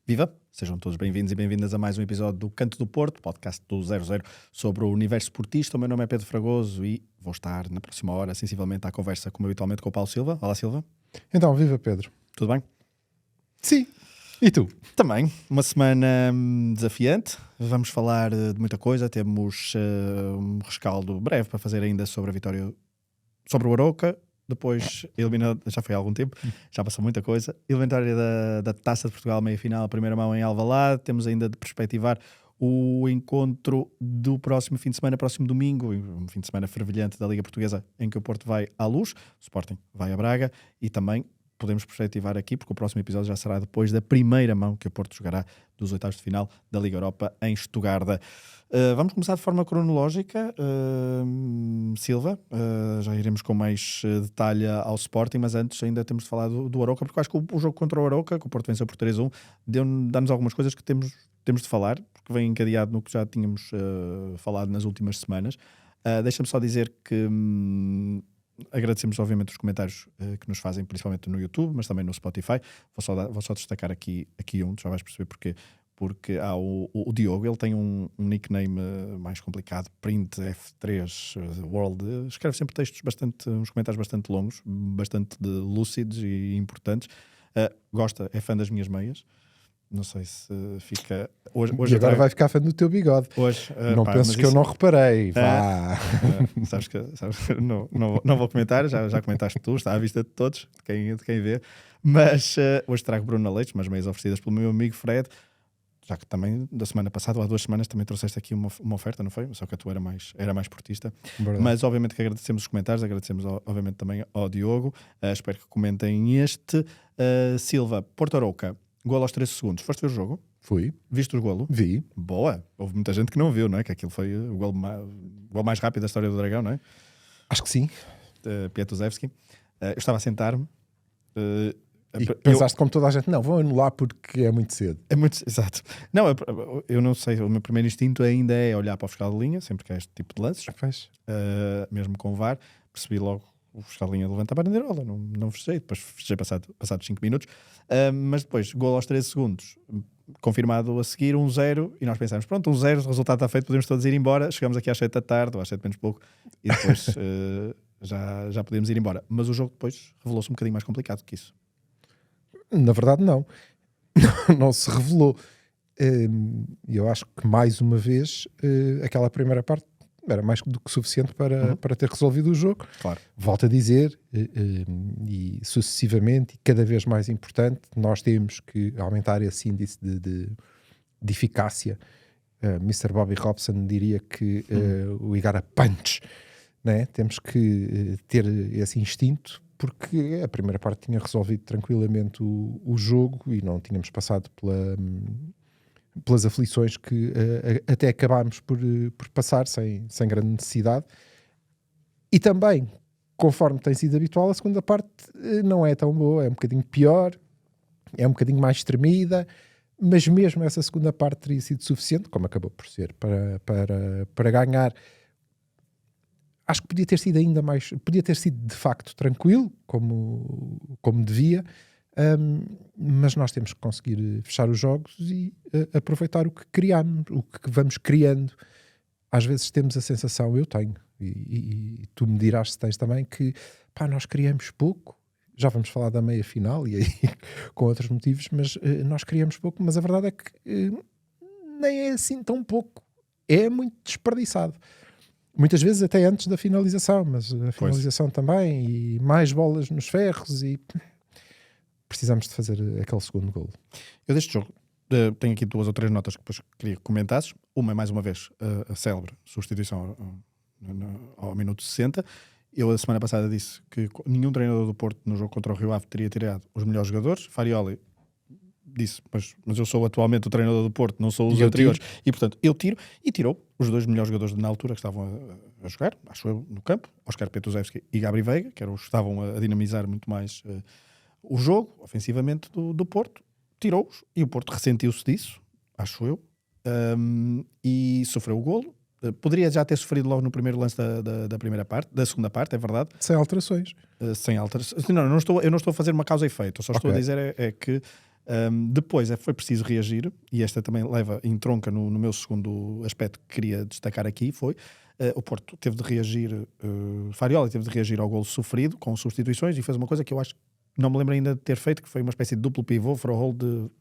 Viva! Sejam todos bem-vindos e bem-vindas a mais um episódio do Canto do Porto, podcast do 00 sobre o universo esportista. O meu nome é Pedro Fragoso e vou estar na próxima hora, sensivelmente, à conversa, como habitualmente, com o Paulo Silva. Olá, Silva. Então, viva Pedro. Tudo bem? Sim. E tu? Também. Uma semana desafiante. Vamos falar de muita coisa. Temos um rescaldo breve para fazer ainda sobre a vitória sobre o Arouca. Depois, já foi há algum tempo, já passou muita coisa. Eliminatória da Taça de Portugal, meia-final, primeira mão em Alvalade. Temos ainda de perspectivar o encontro do próximo fim de semana, próximo domingo, um fim de semana fervilhante da Liga Portuguesa, em que o Porto vai à Luz, o Sporting vai a Braga, e também podemos perspectivar aqui, porque o próximo episódio já será depois da primeira mão que o Porto jogará dos oitavos de final da Liga Europa em Estugarda. Vamos começar de forma cronológica, Silva, já iremos com mais detalhe ao Sporting, mas antes ainda temos de falar do Arouca, porque eu acho que o jogo contra o Arouca, que o Porto venceu por 3-1, dá-nos algumas coisas que temos de falar, porque vem encadeado no que já tínhamos falado nas últimas semanas. Deixa-me só dizer que agradecemos obviamente os comentários que nos fazem, principalmente no YouTube, mas também no Spotify. Vou só destacar aqui um, já vais perceber porquê. Porque há o Diogo, ele tem um nickname mais complicado, Print F3 World, escreve sempre textos uns comentários bastante longos, bastante lúcidos e importantes. É fã das minhas meias. Não sei se fica... Hoje e agora vai ficar fã do teu bigode. Hoje, não penses que eu não reparei. Vá. Sabes que não vou comentar, já comentaste tu, está à vista de todos, de quem vê. Mas hoje trago Bruna Leite, umas meias oferecidas pelo meu amigo Fred, já que também da semana passada, ou há 2 semanas, também trouxeste aqui uma oferta, não foi? Só que a tua era mais portista. Verdade. Mas obviamente que agradecemos os comentários, agradecemos obviamente também ao Diogo. Espero que comentem este. Silva, Porto Arouca, golo aos 13 segundos. Foste ver o jogo? Fui. Viste o golo? Vi. Boa. Houve muita gente que não viu, não é? Que aquilo foi o golo mais rápido da história do Dragão, não é? Acho que sim. Piatuzewski. Eu estava a sentar-me. E pensaste como toda a gente, não, vou anular porque é muito cedo. Exato. Não, eu não sei, o meu primeiro instinto ainda é olhar para o fiscal de linha, sempre que é este tipo de lances, mesmo com o VAR, percebi logo o fiscal de linha levanta a bandeirola, não fechei, depois fechei passados 5 minutos, mas depois, golo aos 13 segundos, confirmado a seguir, 1-0, e nós pensamos, pronto, 1-0, o resultado está feito, podemos todos ir embora, chegamos aqui às 7 da tarde, ou às 7 menos pouco, e depois já podemos ir embora. Mas o jogo depois revelou-se um bocadinho mais complicado que isso. Na verdade não. Não se revelou. Eu acho que mais uma vez aquela primeira parte era mais do que suficiente para ter resolvido o jogo. Claro. Volto a dizer, e sucessivamente, e cada vez mais importante, nós temos que aumentar esse índice de eficácia. Mr. Bobby Robson diria que we got a punch, né? Temos que ter esse instinto, porque a primeira parte tinha resolvido tranquilamente o jogo e não tínhamos passado pelas aflições que até acabámos por passar sem grande necessidade. E também, conforme tem sido habitual, a segunda parte não é tão boa, é um bocadinho pior, é um bocadinho mais tremida, mas mesmo essa segunda parte teria sido suficiente, como acabou por ser, para ganhar. Acho que podia ter sido ainda mais, podia ter sido de facto tranquilo, como devia, mas nós temos que conseguir fechar os jogos e aproveitar o que criamos, o que vamos criando. Às vezes temos a sensação, eu tenho, e tu me dirás se tens também, que nós criamos pouco. Já vamos falar da meia final e aí com outros motivos, mas nós criamos pouco, mas a verdade é que nem é assim tão pouco, é muito desperdiçado. Muitas vezes até antes da finalização, mas a finalização também, e mais bolas nos ferros, e precisamos de fazer aquele segundo golo. Eu deste jogo tenho aqui 2 ou 3 notas que depois queria que comentasses. Uma é mais uma vez a célebre substituição ao minuto 60. Eu a semana passada disse que nenhum treinador do Porto no jogo contra o Rio Ave teria tirado os melhores jogadores. Farioli disse, mas eu sou atualmente o treinador do Porto, não sou os anteriores, e portanto eu tiro, e tirou os 2 melhores jogadores na altura que estavam a jogar, acho eu, no campo, Oscar Piatuzewski e Gabri Veiga, que eram os que estavam a dinamizar muito mais o jogo ofensivamente do Porto. Tirou-os e o Porto ressentiu-se disso, acho eu, e sofreu o golo. Poderia já ter sofrido logo no primeiro lance da primeira parte, da segunda parte, é verdade. Sem alterações. Sem alterações. Eu não estou a fazer uma causa e efeito, eu só estou a dizer é que Depois foi preciso reagir, e esta também entronca no meu segundo aspecto que queria destacar aqui, foi o Porto teve de reagir, Fariola teve de reagir ao golo sofrido com substituições e fez uma coisa que eu acho que não me lembro ainda de ter feito, que foi uma espécie de duplo pivô,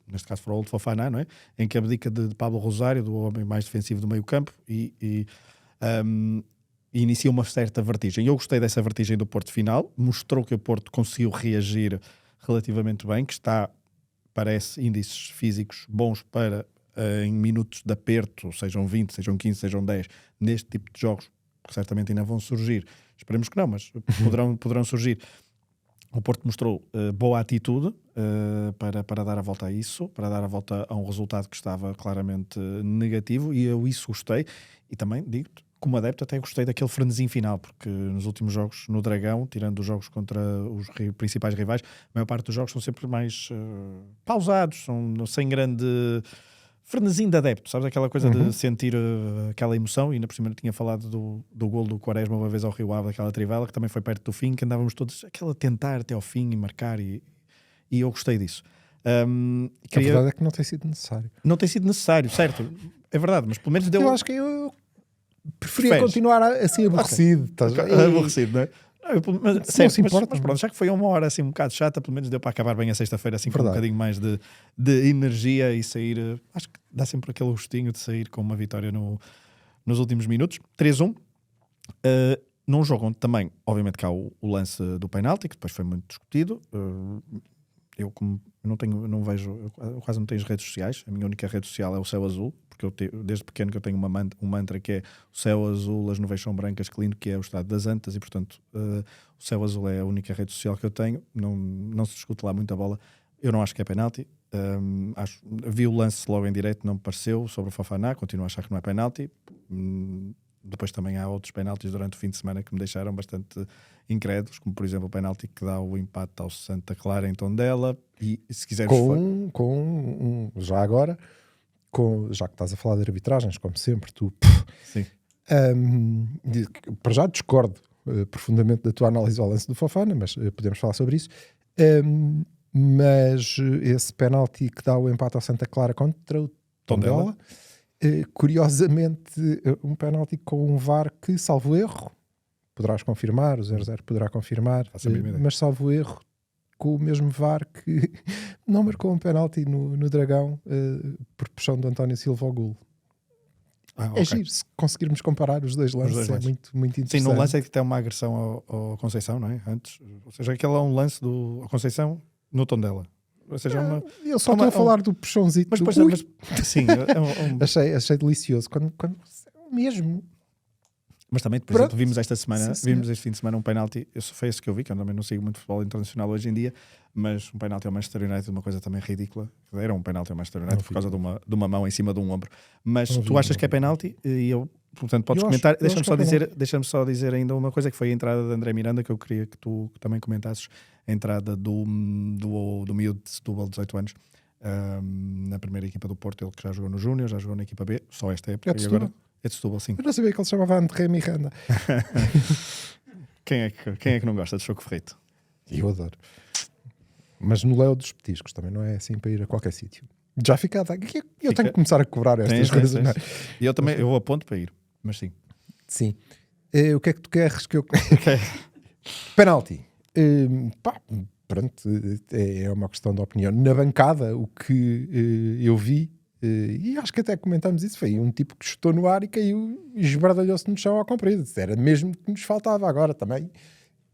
neste caso for all de Fofana, não é? Em que abdica de Pablo Rosário, do homem mais defensivo do meio campo, e inicia uma certa vertigem. Eu gostei dessa vertigem do Porto final, mostrou que o Porto conseguiu reagir relativamente bem, que parece índices físicos bons para em minutos de aperto, sejam 20, sejam 15, sejam 10, neste tipo de jogos, que certamente ainda vão surgir. Esperemos que não, mas poderão surgir. O Porto mostrou boa atitude para dar a volta a isso, para dar a volta a um resultado que estava claramente negativo, e eu isso gostei. E também, digo-te, como adepto, até gostei daquele frenesim final, porque nos últimos jogos no Dragão, tirando os jogos contra os principais rivais, a maior parte dos jogos são sempre mais pausados, são sem grande frenesim de adepto, sabes? Aquela coisa de sentir aquela emoção. E ainda por cima eu tinha falado do golo do Quaresma uma vez ao Rio Ave, aquela trivela, que também foi perto do fim, que andávamos todos a tentar até ao fim e marcar, e eu gostei disso. A verdade é que não tem sido necessário. Não tem sido necessário, certo? É verdade, mas pelo menos deu... Eu acho que eu preferia continuar assim aborrecido. Okay. Aborrecido, não é? Mas pronto, já que foi uma hora assim um bocado chata, pelo menos deu para acabar bem a sexta-feira assim, com um bocadinho mais de energia e sair. Acho que dá sempre aquele gostinho de sair com uma vitória nos últimos minutos. 3-1. Num jogo onde também, obviamente, cá o lance do penalti, que depois foi muito discutido. Eu como não vejo, eu quase não tenho as redes sociais. A minha única rede social é o Céu Azul, porque desde pequeno que eu tenho um mantra que é o céu azul, as nuvens são brancas, que lindo que é o estado das Antas, e portanto o Céu Azul é a única rede social que eu tenho. Não se discute lá muita bola. Eu não acho que é penalti. Vi o lance logo em direto, não me pareceu, sobre o Fofana, continuo a achar que não é penalti. Depois também há outros penaltis durante o fim de semana que me deixaram bastante incrédulos, como por exemplo o penalti que dá o empate ao Santa Clara em Tondela. E se quiseres já agora, já que estás a falar de arbitragens, como sempre, Sim. Para já discordo profundamente da tua análise ao lance do Fofana, mas podemos falar sobre isso. Mas esse penalti que dá o empate ao Santa Clara contra o Tondela, curiosamente, um penalti com um VAR que, salvo erro, poderás confirmar, o 0-0 poderá confirmar, mas salvo erro, com o mesmo VAR que não marcou um penalti no Dragão por puxão do António Silva ao golo. Okay. É giro, se conseguirmos comparar os dois lances, é muito, muito interessante. Sim, no lance é que tem uma agressão ao Conceição, não é? Antes, ou seja, aquele é um lance do Conceição no Tondela. Ou seja, eu só estou a falar do puxãozinho. Sim, achei delicioso. Quando mesmo. Mas também, por exemplo, vimos esta semana, vimos este fim de semana um penalti, foi esse que eu vi, que eu também não sigo muito futebol internacional hoje em dia, mas um penalti ao Manchester United, uma coisa também ridícula. Era um penalti ao Manchester United por causa de uma mão em cima de um ombro. Mas tu achas que é penalti? E eu, portanto, podes comentar. Deixa-me só dizer ainda uma coisa, que foi a entrada de André Miranda, que eu queria que tu também comentasses. A entrada do miúdo de Setúbal, 18 anos, na primeira equipa do Porto, ele que já jogou no Júnior, já jogou na equipa B, só esta época. E agora é de Setúbal, sim. Eu não sabia que ele se chamava André Miranda. Quem é que não gosta de Choco Ferreito? Eu adoro. Mas no Léo dos Petiscos também não é assim para ir a qualquer sítio. Já fica. Eu tenho que começar a cobrar estas coisas. Não é? E eu também, eu aponto para ir, mas sim. Sim. O que é que tu queres que eu... Penalti. Pronto, é uma questão de opinião. Na bancada, o que eu vi, e acho que até comentámos isso, foi um tipo que chutou no ar e caiu e esbardalhou-se no chão ao comprido. Era mesmo que nos faltava agora também.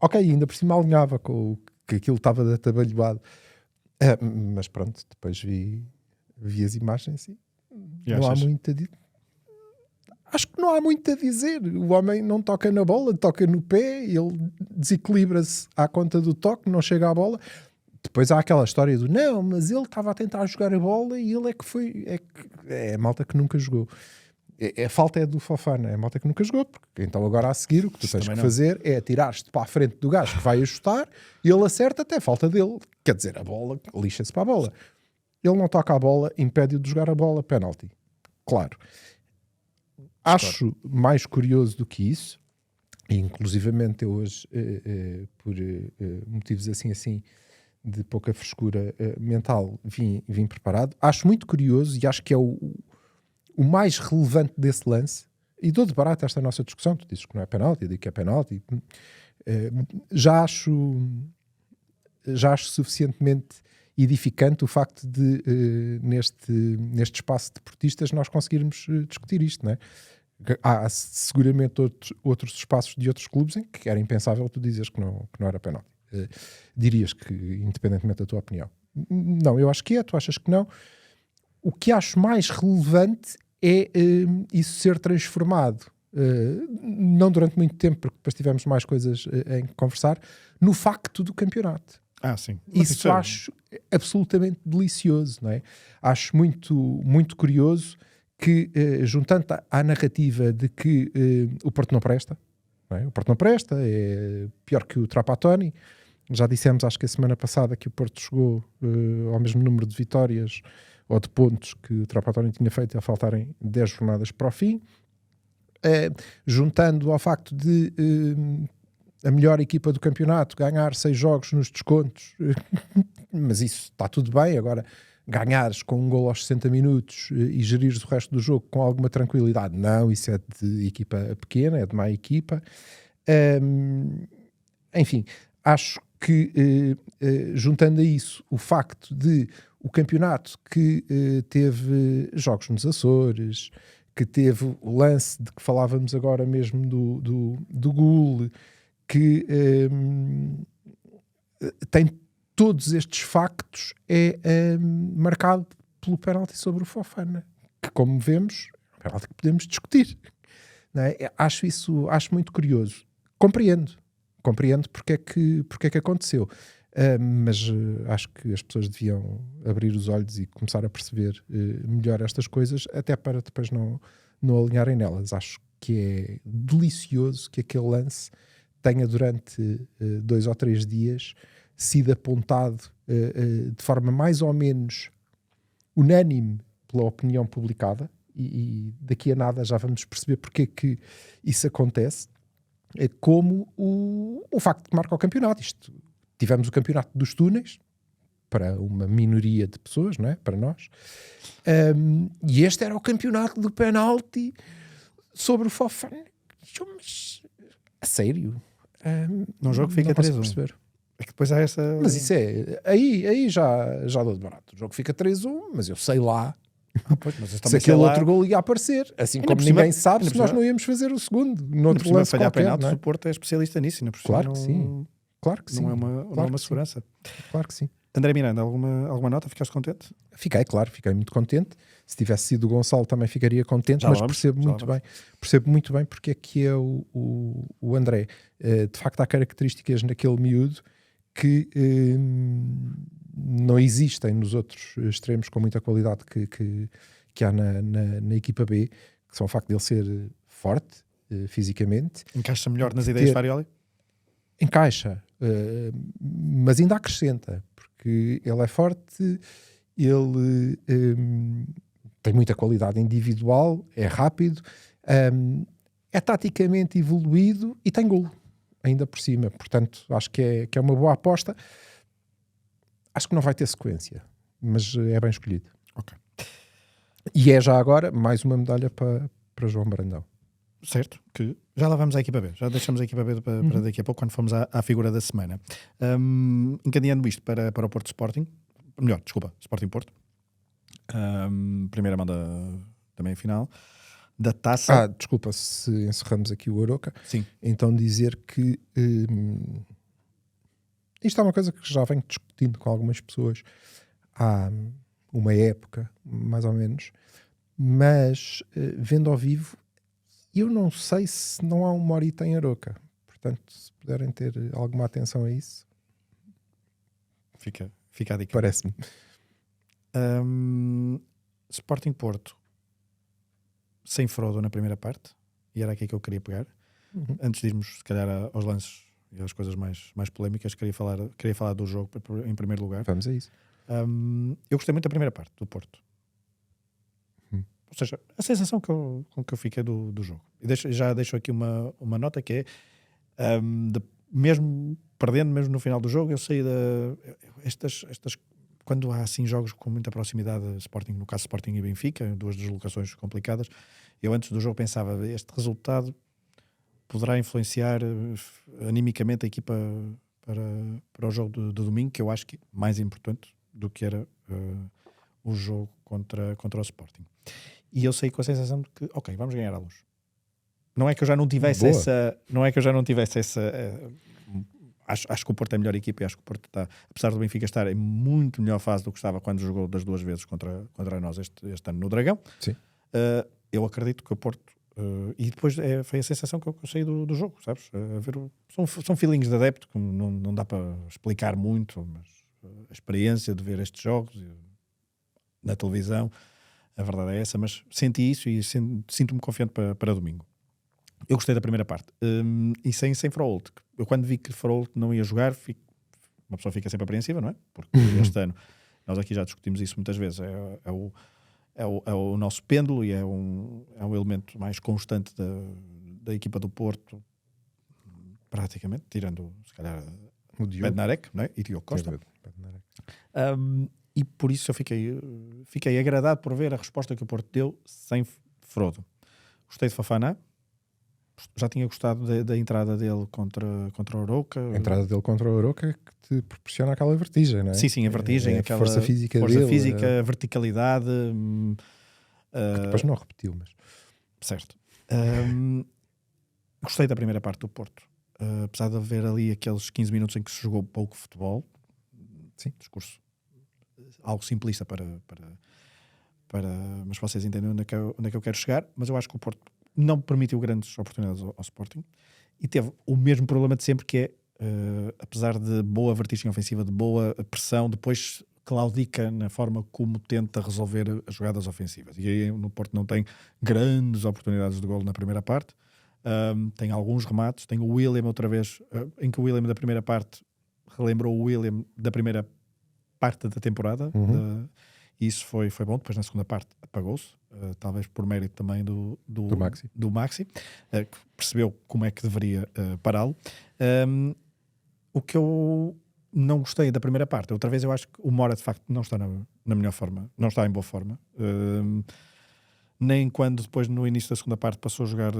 Ok, ainda por cima alinhava com que aquilo estava atabalhoado. Mas pronto, depois vi as imagens e não há muito a dizer. Acho que não há muito a dizer. O homem não toca na bola, toca no pé, ele desequilibra-se à conta do toque, não chega à bola. Depois há aquela história do não, mas ele estava a tentar jogar a bola e ele é que foi. É a malta que nunca jogou. A falta é do Fofana, é a malta que nunca jogou. Porque então agora a seguir o que tu tens que fazer é atirar-te para a frente do gajo que vai ajustar e ele acerta até a falta dele. Quer dizer, a bola lixa-se para a bola. Ele não toca a bola, impede-o de jogar a bola, penalti. Claro. Acho mais curioso do que isso, e inclusivamente eu hoje, por motivos assim, de pouca frescura mental, vim preparado. Acho muito curioso e acho que é o mais relevante desse lance, e dou de barato esta nossa discussão. Tu dizes que não é penalti, eu digo que é penalti. Já acho suficientemente edificante o facto de, neste espaço de portistas, nós conseguirmos discutir isto, não é? Há seguramente outros espaços de outros clubes em que era impensável tu dizes que não era penalti. Dirias que, independentemente da tua opinião. Não, eu acho que é, tu achas que não. O que acho mais relevante é isso ser transformado, não durante muito tempo, porque depois tivemos mais coisas em conversar, no facto do campeonato. Sim. Isso acho absolutamente delicioso, não é? Acho muito, muito curioso que, juntando à narrativa de que o Porto não presta, não é? O Porto não presta, é pior que o Trapattoni. Já dissemos, acho que a semana passada, que o Porto chegou ao mesmo número de vitórias ou de pontos que o Trapattoni tinha feito a faltarem 10 jornadas para o fim. Juntando ao facto de a melhor equipa do campeonato ganhar 6 jogos nos descontos, mas isso está tudo bem. Agora, ganhares com um gol aos 60 minutos e gerires o resto do jogo com alguma tranquilidade, não, isso é de equipa pequena, é de má equipa. Enfim, acho que juntando a isso o facto de o campeonato que teve jogos nos Açores, que teve o lance de que falávamos agora mesmo do Gul, que tem todos estes factos, é marcado pelo penalti sobre o Fofana, que, como vemos, é um penalti que podemos discutir, não é? Acho muito curioso. Compreendo porque é que aconteceu, mas acho que as pessoas deviam abrir os olhos e começar a perceber melhor estas coisas, até para depois não alinharem nelas. Acho que é delicioso que aquele lance tenha durante 2 ou 3 dias sido apontado de forma mais ou menos unânime pela opinião publicada, e daqui a nada já vamos perceber porque é que isso acontece, como o facto de que marca o campeonato. Tivemos o campeonato dos túneis, para uma minoria de pessoas, não é? Para nós. E este era o campeonato do penalti sobre o Fofana. Mas, a sério? Num jogo fica 3-1. É que depois há essa... Mas isso é... Aí já dou de barato. O jogo fica 3-1, mas eu sei lá se aquele outro gol ia aparecer. Assim como ninguém sabe se nós não íamos fazer o segundo. Noutro lance falhar qualquer, penaltis, não é? o Porto é especialista nisso. Claro que sim. Claro que sim. Não é uma segurança. Claro que sim. André Miranda, alguma nota? Ficaste contente? Fiquei muito contente. Se tivesse sido o Gonçalo também ficaria contente, mas percebo muito bem porque é que é o André. De facto há características naquele miúdo que não existem nos outros extremos com muita qualidade que há na equipa B, que são o facto de ele ser forte fisicamente. Encaixa melhor nas ideias de Farioli? Encaixa, mas ainda acrescenta, porque ele é forte, ele tem muita qualidade individual, é rápido, é taticamente evoluído e tem golo ainda por cima. Portanto, acho que é uma boa aposta. Acho que não vai ter sequência, mas é bem escolhido. Ok. E é já agora mais uma medalha para João Brandão. Certo, que já lá vamos à equipa B. Já deixamos a equipa B para daqui a pouco, quando formos à figura da semana. Encadeando isto para o Porto Sporting, Sporting Porto. Primeira mão da meia-final da Taça. Desculpa, se encerramos aqui o Aroca. Sim. Então dizer que isto é uma coisa que já venho discutindo com algumas pessoas há uma época, mais ou menos, mas vendo ao vivo, eu não sei se não há um Morita em Aroca. Portanto, se puderem ter alguma atenção a isso, fica a dica. Parece-me. Sporting Porto sem Frodo na primeira parte, e era aqui que eu queria pegar. Antes de irmos, se calhar, aos lances e às coisas mais polémicas, queria falar do jogo em primeiro lugar. Vamos a isso. Eu gostei muito da primeira parte do Porto. Ou seja, a sensação com que eu fiquei do jogo. E já deixo aqui uma nota que é mesmo perdendo, mesmo no final do jogo, eu saí estas quando há assim jogos com muita proximidade, Sporting, no caso Sporting e Benfica, duas deslocações complicadas, eu antes do jogo pensava, este resultado poderá influenciar animicamente a equipa para o jogo de domingo, que eu acho que é mais importante do que era o jogo contra o Sporting. E eu saí com a sensação de que, ok, vamos ganhar à Luz. Não é que eu já não tivesse essa acho que o Porto é a melhor equipa e acho que o Porto está, apesar do Benfica estar em muito melhor fase do que estava quando jogou das duas vezes contra nós este ano no Dragão. Sim. Eu acredito que o Porto e depois foi a sensação que eu saí do jogo, sabes? São feelings de adepto que não dá para explicar muito, mas a experiência de ver estes jogos na televisão, a verdade é essa, mas senti isso e sinto-me confiante para domingo. Eu gostei da primeira parte. E sem Fraolt. Eu quando vi que Fraolt não ia jogar, uma pessoa fica sempre apreensiva, não é? Porque este ano, nós aqui já discutimos isso muitas vezes, é o nosso pêndulo e é um elemento mais constante da equipa do Porto, praticamente, tirando, se calhar, o Bednarek, não é? E Diogo Costa. E por isso eu fiquei agradado por ver a resposta que o Porto deu sem Frodo. Gostei de Fofana. Já tinha gostado da entrada dele contra o Arouca. A entrada dele contra o Arouca que te proporciona aquela vertigem, não é? Sim, a vertigem, aquela força física dele, a verticalidade. Que depois não repetiu, mas... Certo. Gostei da primeira parte do Porto. Apesar de haver ali aqueles 15 minutos em que se jogou pouco futebol. Sim, discurso algo simplista mas vocês entendem onde é que eu quero chegar. Mas eu acho que o Porto não permitiu grandes oportunidades ao Sporting e teve o mesmo problema de sempre, que é apesar de boa vertigem ofensiva, de boa pressão, depois claudica na forma como tenta resolver as jogadas ofensivas. E aí no Porto não tem grandes oportunidades de golo na primeira parte, tem alguns remates, tem o William outra vez, em que o William da primeira parte relembrou o William da primeira parte da temporada. E isso foi bom. Depois na segunda parte apagou-se, talvez por mérito também do Maxi, que percebeu como é que deveria pará-lo. O que eu não gostei da primeira parte, outra vez eu acho que o Mora de facto não está na melhor forma, não está em boa forma, nem quando depois no início da segunda parte passou a jogar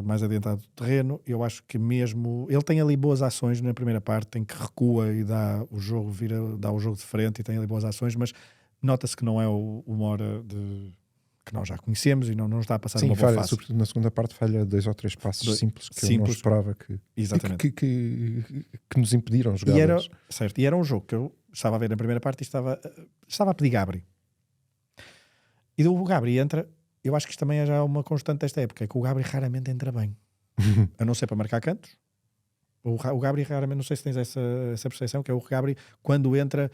mais adiantado do terreno. Eu acho que mesmo ele tem ali boas ações na primeira parte, em que recua e dá o jogo de frente e tem ali boas ações, mas nota-se que não é o Mora que nós já conhecemos e não está a passar uma boa fase. Sobretudo na segunda parte falha 2 ou 3 passos simples que eu não esperava que nos impediram jogar. E era um jogo que eu estava a ver na primeira parte e estava a pedir Gabri. E o Gabri entra, eu acho que isto também é já uma constante desta época, é que o Gabri raramente entra bem. A não ser para marcar cantos. O Gabri raramente, não sei se tens essa percepção, que é o Gabri quando entra...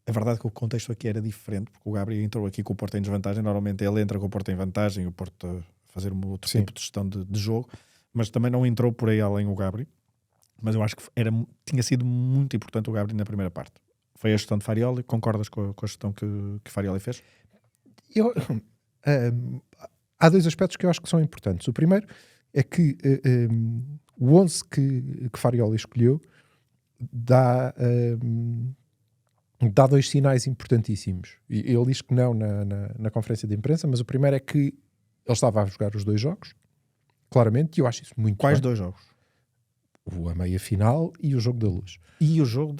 É verdade que o contexto aqui era diferente, porque o Gabriel entrou aqui com o Porto em desvantagem. Normalmente ele entra com o Porto em vantagem, o Porto a fazer um outro tipo de gestão de jogo, mas também não entrou por aí além o Gabriel. Mas eu acho que tinha sido muito importante o Gabriel na primeira parte. Foi a gestão de Farioli. Concordas com a gestão que Farioli fez? Há 2 aspectos que eu acho que são importantes. O primeiro é que o 11 que Farioli escolheu dá 2 sinais importantíssimos. E ele diz que não na conferência de imprensa, mas o primeiro é que ele estava a jogar os 2 jogos, claramente, e eu acho isso muito Quais bem. 2 jogos? A meia final e o jogo da Luz. E o jogo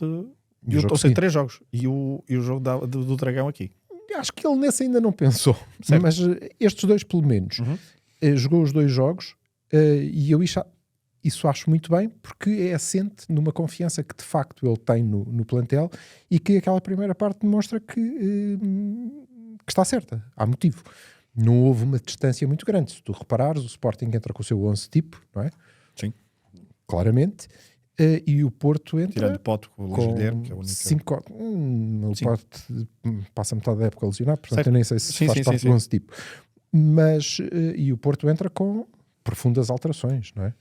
ou seja, 3 jogos. E o jogo do Dragão aqui. Acho que ele nesse ainda não pensou. Certo. Mas estes 2 pelo menos. Jogou os 2 jogos e eu isso acho muito bem, porque é assente numa confiança que de facto ele tem no plantel e que aquela primeira parte demonstra que está certa. Há motivo. Não houve uma distância muito grande. Se tu reparares, o Sporting entra com o seu 11 tipo, não é? Sim. Claramente. E o Porto entra... Tirando o Pote com o Luís Guilherme, que é o único... o Pote passa metade da época lesionado, portanto certo. Eu nem sei se faz parte do 11 tipo. Mas... e o Porto entra com profundas alterações, não é?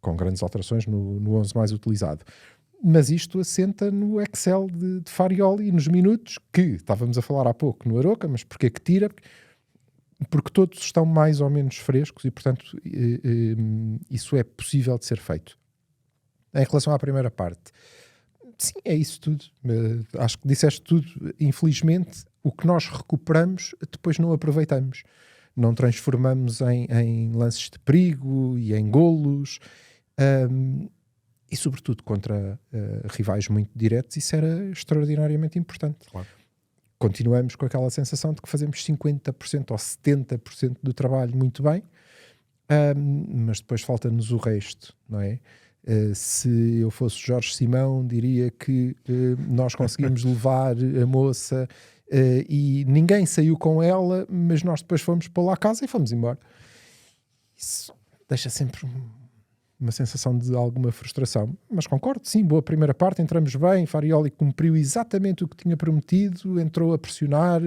Com grandes alterações no 11 mais utilizado. Mas isto assenta no Excel de Farioli nos minutos que estávamos a falar há pouco no Arouca, mas porquê que tira? Porque todos estão mais ou menos frescos e, portanto, isso é possível de ser feito. Em relação à primeira parte, sim, é isso tudo. Acho que disseste tudo. Infelizmente, o que nós recuperamos, depois não aproveitamos. Não transformamos em lances de perigo e em golos. E sobretudo contra rivais muito diretos, isso era extraordinariamente importante. Claro. Continuamos com aquela sensação de que fazemos 50% ou 70% do trabalho muito bem, mas depois falta-nos o resto, não é? Se eu fosse Jorge Simão, diria que nós conseguimos levar a moça e ninguém saiu com ela, mas nós depois fomos para lá a casa e fomos embora. Isso deixa sempre uma sensação de alguma frustração, mas concordo, sim, boa primeira parte, entramos bem, Farioli cumpriu exatamente o que tinha prometido, entrou a pressionar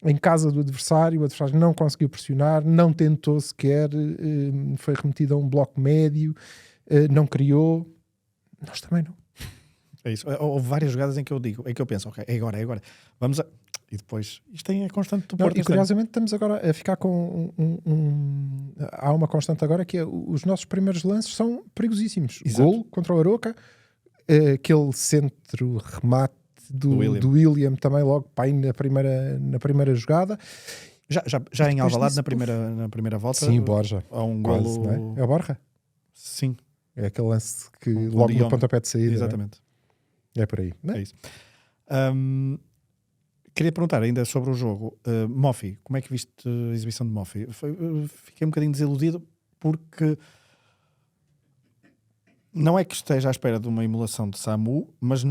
em casa do adversário, o adversário não conseguiu pressionar, não tentou sequer, foi remetido a um bloco médio, não criou, nós também não. É isso. Houve várias jogadas em que eu penso, ok, é agora, vamos a... E depois, isto é constante do Porto. E curiosamente estamos agora a ficar com há uma constante agora que é os nossos primeiros lances são perigosíssimos. Exato. Gol contra o Aroca, aquele centro remate do William também logo para aí na primeira jogada. Já em Alvalade na primeira volta. Sim, Borja. Há um Quase, golo... não é? É o Borja? Sim. É aquele lance que logo no pontapé de saída. Exatamente. É por aí. É isso. Queria perguntar ainda sobre o jogo. Moffi, como é que viste a exibição de Moffi? Fiquei um bocadinho desiludido porque não é que esteja à espera de uma emulação de Samu, mas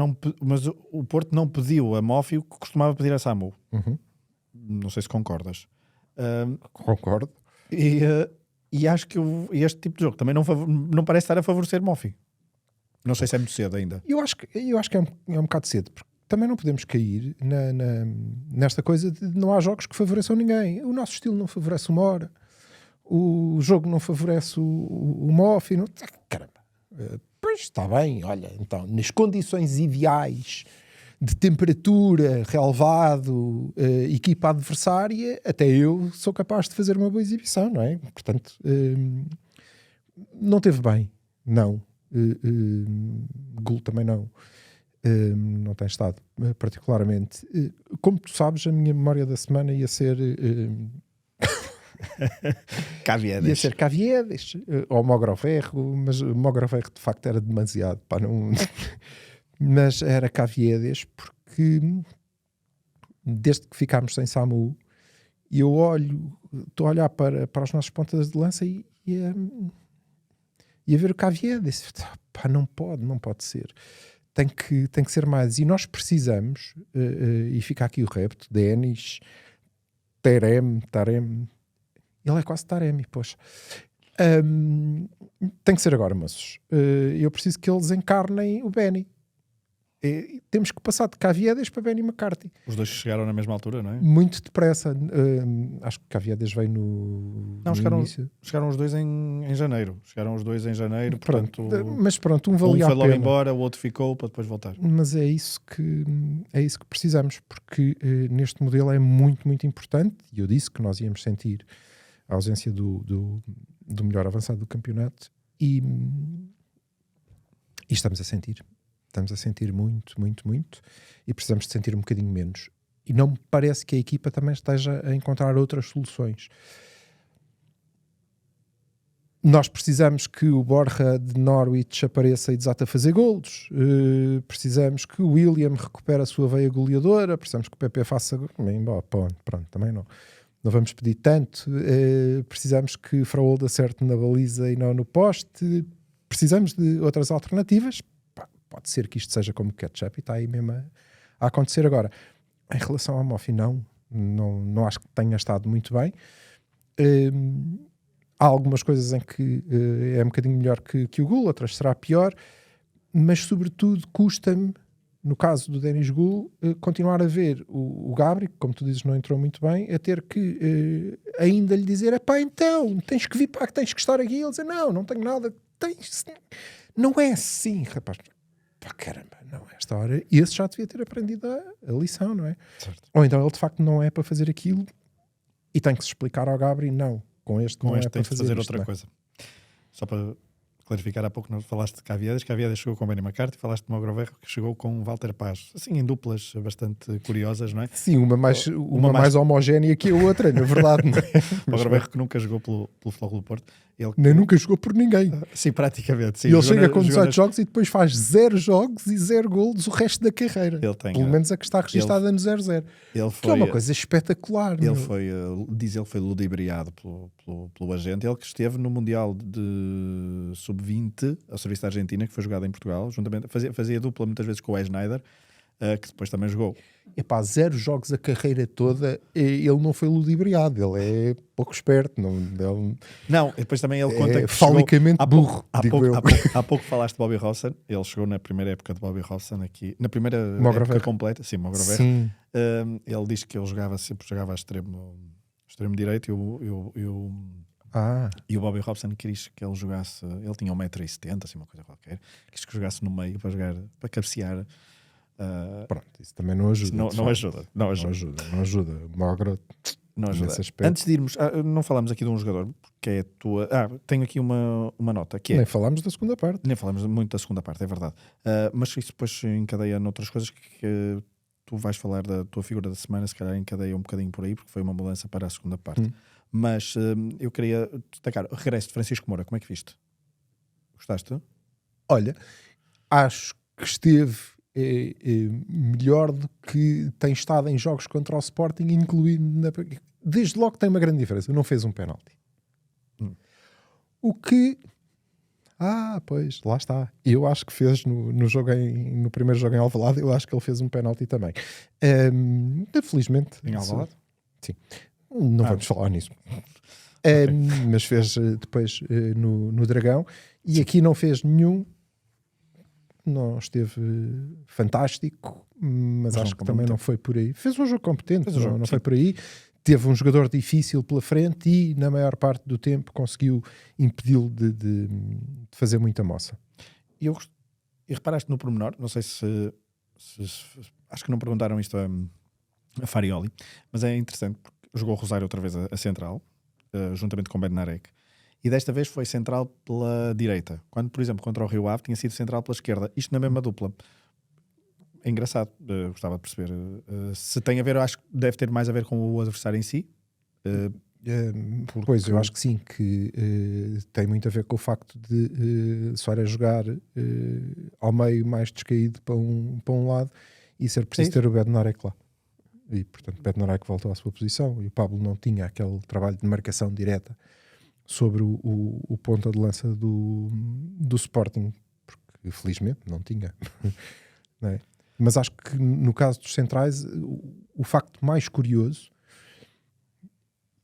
o Porto não pediu a Moffi o que costumava pedir a Samu. Uhum. Não sei se concordas. Concordo. E acho que este tipo de jogo também não parece estar a favorecer Moffi. Não sei se é muito cedo ainda. Eu acho que é um bocado cedo, porque também não podemos cair nesta coisa de não há jogos que favoreçam ninguém. O nosso estilo não favorece o Mora, o jogo não favorece o Moffi. Caramba, pois está bem, olha, então, nas condições ideais de temperatura, relevado, equipa adversária, até eu sou capaz de fazer uma boa exibição, não é? Portanto, não teve bem, não. Gol também não. Não tem estado particularmente. Como tu sabes, a minha memória da semana ia ser Caviedes. Ia ser Caviedes ou Mogroferro, mas Mogroferro de facto era demasiado, pá, não... mas era Caviedes, porque desde que ficámos sem Samu eu estou a olhar para as nossas pontas de lança e a ver o Caviedes, pá, não pode ser. Tem que ser mais. E nós precisamos, e fica aqui o repto, Denis, Taremi, ele é quase Taremi, pois. Tem que ser agora, moços. Eu preciso que eles encarnem o Benny. Temos que passar de Caviedes para Benny McCarthy. Os dois chegaram na mesma altura, não é? Muito depressa. Acho que Caviedes veio no início. Chegaram os dois em janeiro. Portanto, mas pronto, um valia a pena. Um foi logo embora, o outro ficou para depois voltar. Mas é isso que precisamos, porque neste modelo é muito, muito importante, e eu disse que nós íamos sentir a ausência do melhor avançado do campeonato, e estamos a sentir. Estamos a sentir muito, muito, muito, e precisamos de sentir um bocadinho menos. E não me parece que a equipa também esteja a encontrar outras soluções. Nós precisamos que o Borja de Norwich apareça e desata a fazer golos. Precisamos que o William recupere a sua veia goleadora. Precisamos que o PP faça... Pronto, também não vamos pedir tanto. Precisamos que Fraoldo acerte na baliza e não no poste. Precisamos de outras alternativas. Pode ser que isto seja como catch-up e está aí mesmo a acontecer agora. Em relação ao Moffi, não acho que tenha estado muito bem. Há algumas coisas em que é um bocadinho melhor que o Gul, outras será pior, mas sobretudo custa-me, no caso do Denis Gul, continuar a ver o Gabri, que como tu dizes não entrou muito bem, a ter que ainda lhe dizer, então, tens que vir para que tens que estar aqui. Ele dizer, não tenho nada, não é assim, rapaz. Pá, caramba, não, esta hora esse já devia ter aprendido a lição, não é? Certo. Ou então ele de facto não é para fazer aquilo e tem que se explicar ao Gabri, não, com este não é para tem que fazer isto, outra não é? coisa. Só para clarificar, há pouco não falaste de Caviedes chegou com Benny McCarthy, falaste de Mogrovejo que chegou com Walter Paz, assim em duplas bastante curiosas, não é? Sim, uma mais homogénea que a outra, na verdade. Não é? Mogrovejo que nunca jogou pelo Futebol do Porto. Ele Nem nunca jogou por ninguém. Sim, praticamente. Sim, E ele chega com 18 jogos e depois faz 0 jogos e 0 golos o resto da carreira. Ele tem, pelo menos a que está registada no 0-0. Que é uma coisa espetacular. Ele foi, diz ele, foi ludibriado pelo agente. Ele que esteve no Mundial de Sub-20 ao serviço da Argentina, que foi jogado em Portugal, juntamente, fazia dupla muitas vezes com o Schneider, que depois também jogou. Epá, 0 jogos a carreira toda, ele não foi ludibriado, ele é pouco esperto. Não, e depois também ele conta que falicamente burro, há pouco falaste de Bobby Robson. Ele chegou na primeira época de Bobby Robson aqui, na primeira época completa, sim, Mogrovejo. Ele diz que ele sempre jogava a extremo direito e o Bobby Robson quis que ele jogasse, ele tinha 1,70m, assim, uma coisa qualquer, quis que jogasse no meio para cabecear. Pronto, isso também não ajuda. Não ajuda. Mogro, não ajuda. Antes de irmos, não falamos aqui de um jogador, que é a tua. Tenho aqui uma nota. Que é, nem falamos da segunda parte. Nem falamos muito da segunda parte, é verdade. Mas isso depois encadeia noutras coisas que tu vais falar da tua figura da semana, se calhar encadeia um bocadinho por aí, porque foi uma mudança para a segunda parte. Mas eu queria destacar o regresso de Francisco Moura. Como é que viste? Gostaste? Olha, acho que esteve melhor do que tem estado em jogos contra o Sporting, incluindo desde logo tem uma grande diferença, não fez um penalti. O que pois, lá está. Eu acho que fez no primeiro jogo em Alvalade, eu acho que ele fez um penalti também. Felizmente. Em Alvalade? Sim. Não vamos falar nisso. Mas fez depois no Dragão, e aqui não fez nenhum. Não esteve fantástico, mas acho que também não foi por aí. Fez um jogo competente, não foi por aí. Teve um jogador difícil pela frente e, na maior parte do tempo, conseguiu impedi-lo de fazer muita moça. E reparaste no pormenor, não sei se acho que não perguntaram isto a Farioli, mas é interessante porque jogou o Rosário outra vez a central, juntamente com o Bednarek. E desta vez foi central pela direita. Quando, por exemplo, contra o Rio Ave tinha sido central pela esquerda. Isto na mesma dupla. É engraçado. Gostava de perceber. Se tem a ver, eu acho que deve ter mais a ver com o adversário em si. Pois, eu acho que sim. Que tem muito a ver com o facto de Soares jogar ao meio mais descaído para um lado e ser preciso ter o Bednarek lá. E, portanto, o Bednarek voltou à sua posição e o Pablo não tinha aquele trabalho de marcação direta sobre o ponta de lança do Sporting, porque felizmente não tinha. Não é? Mas acho que no caso dos centrais, o facto mais curioso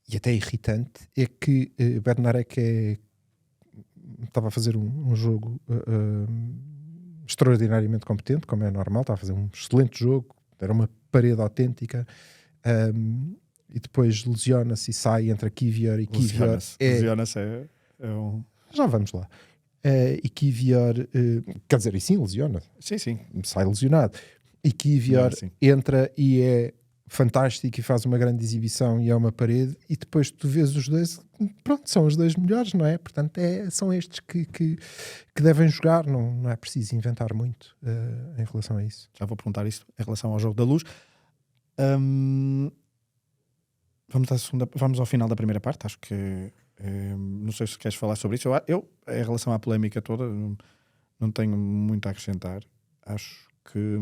e até irritante é que Bednarek estava a fazer um jogo extraordinariamente competente, como é normal, estava a fazer um excelente jogo, era uma parede autêntica. E depois lesiona-se e sai entre Kivior e Kivior. Lesiona-se é um... Já vamos lá. E Kivior, quer dizer, e sim, lesiona. Sim. Sai lesionado. E Kivior entra e é fantástico e faz uma grande exibição e é uma parede. E depois tu vês os dois, pronto, são os dois melhores, não é? Portanto, são estes que devem jogar. Não é preciso inventar muito em relação a isso. Já vou perguntar isto em relação ao jogo da Luz. Vamos ao final da primeira parte. Acho que não sei se queres falar sobre isso. Eu em relação à polémica toda, não tenho muito a acrescentar. Acho que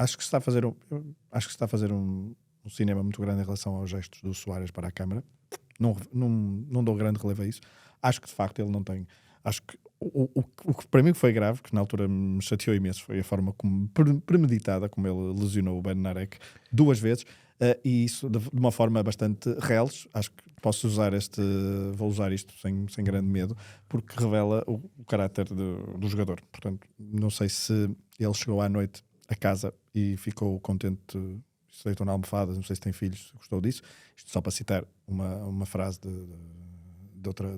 se está a fazer um cinema muito grande em relação aos gestos do Soares para a câmara. Não dou grande relevo a isso. Acho que de facto ele não tem. Acho que o que para mim foi grave, que na altura me chateou imenso, foi a forma premeditada como ele lesionou o Bednarek 2 vezes. E isso de uma forma bastante reles. Acho que vou usar isto sem grande medo, porque revela o caráter do jogador. Portanto, não sei se ele chegou à noite a casa e ficou contente, se deitou na almofada, não sei se tem filhos, gostou disso. Isto só para citar uma frase de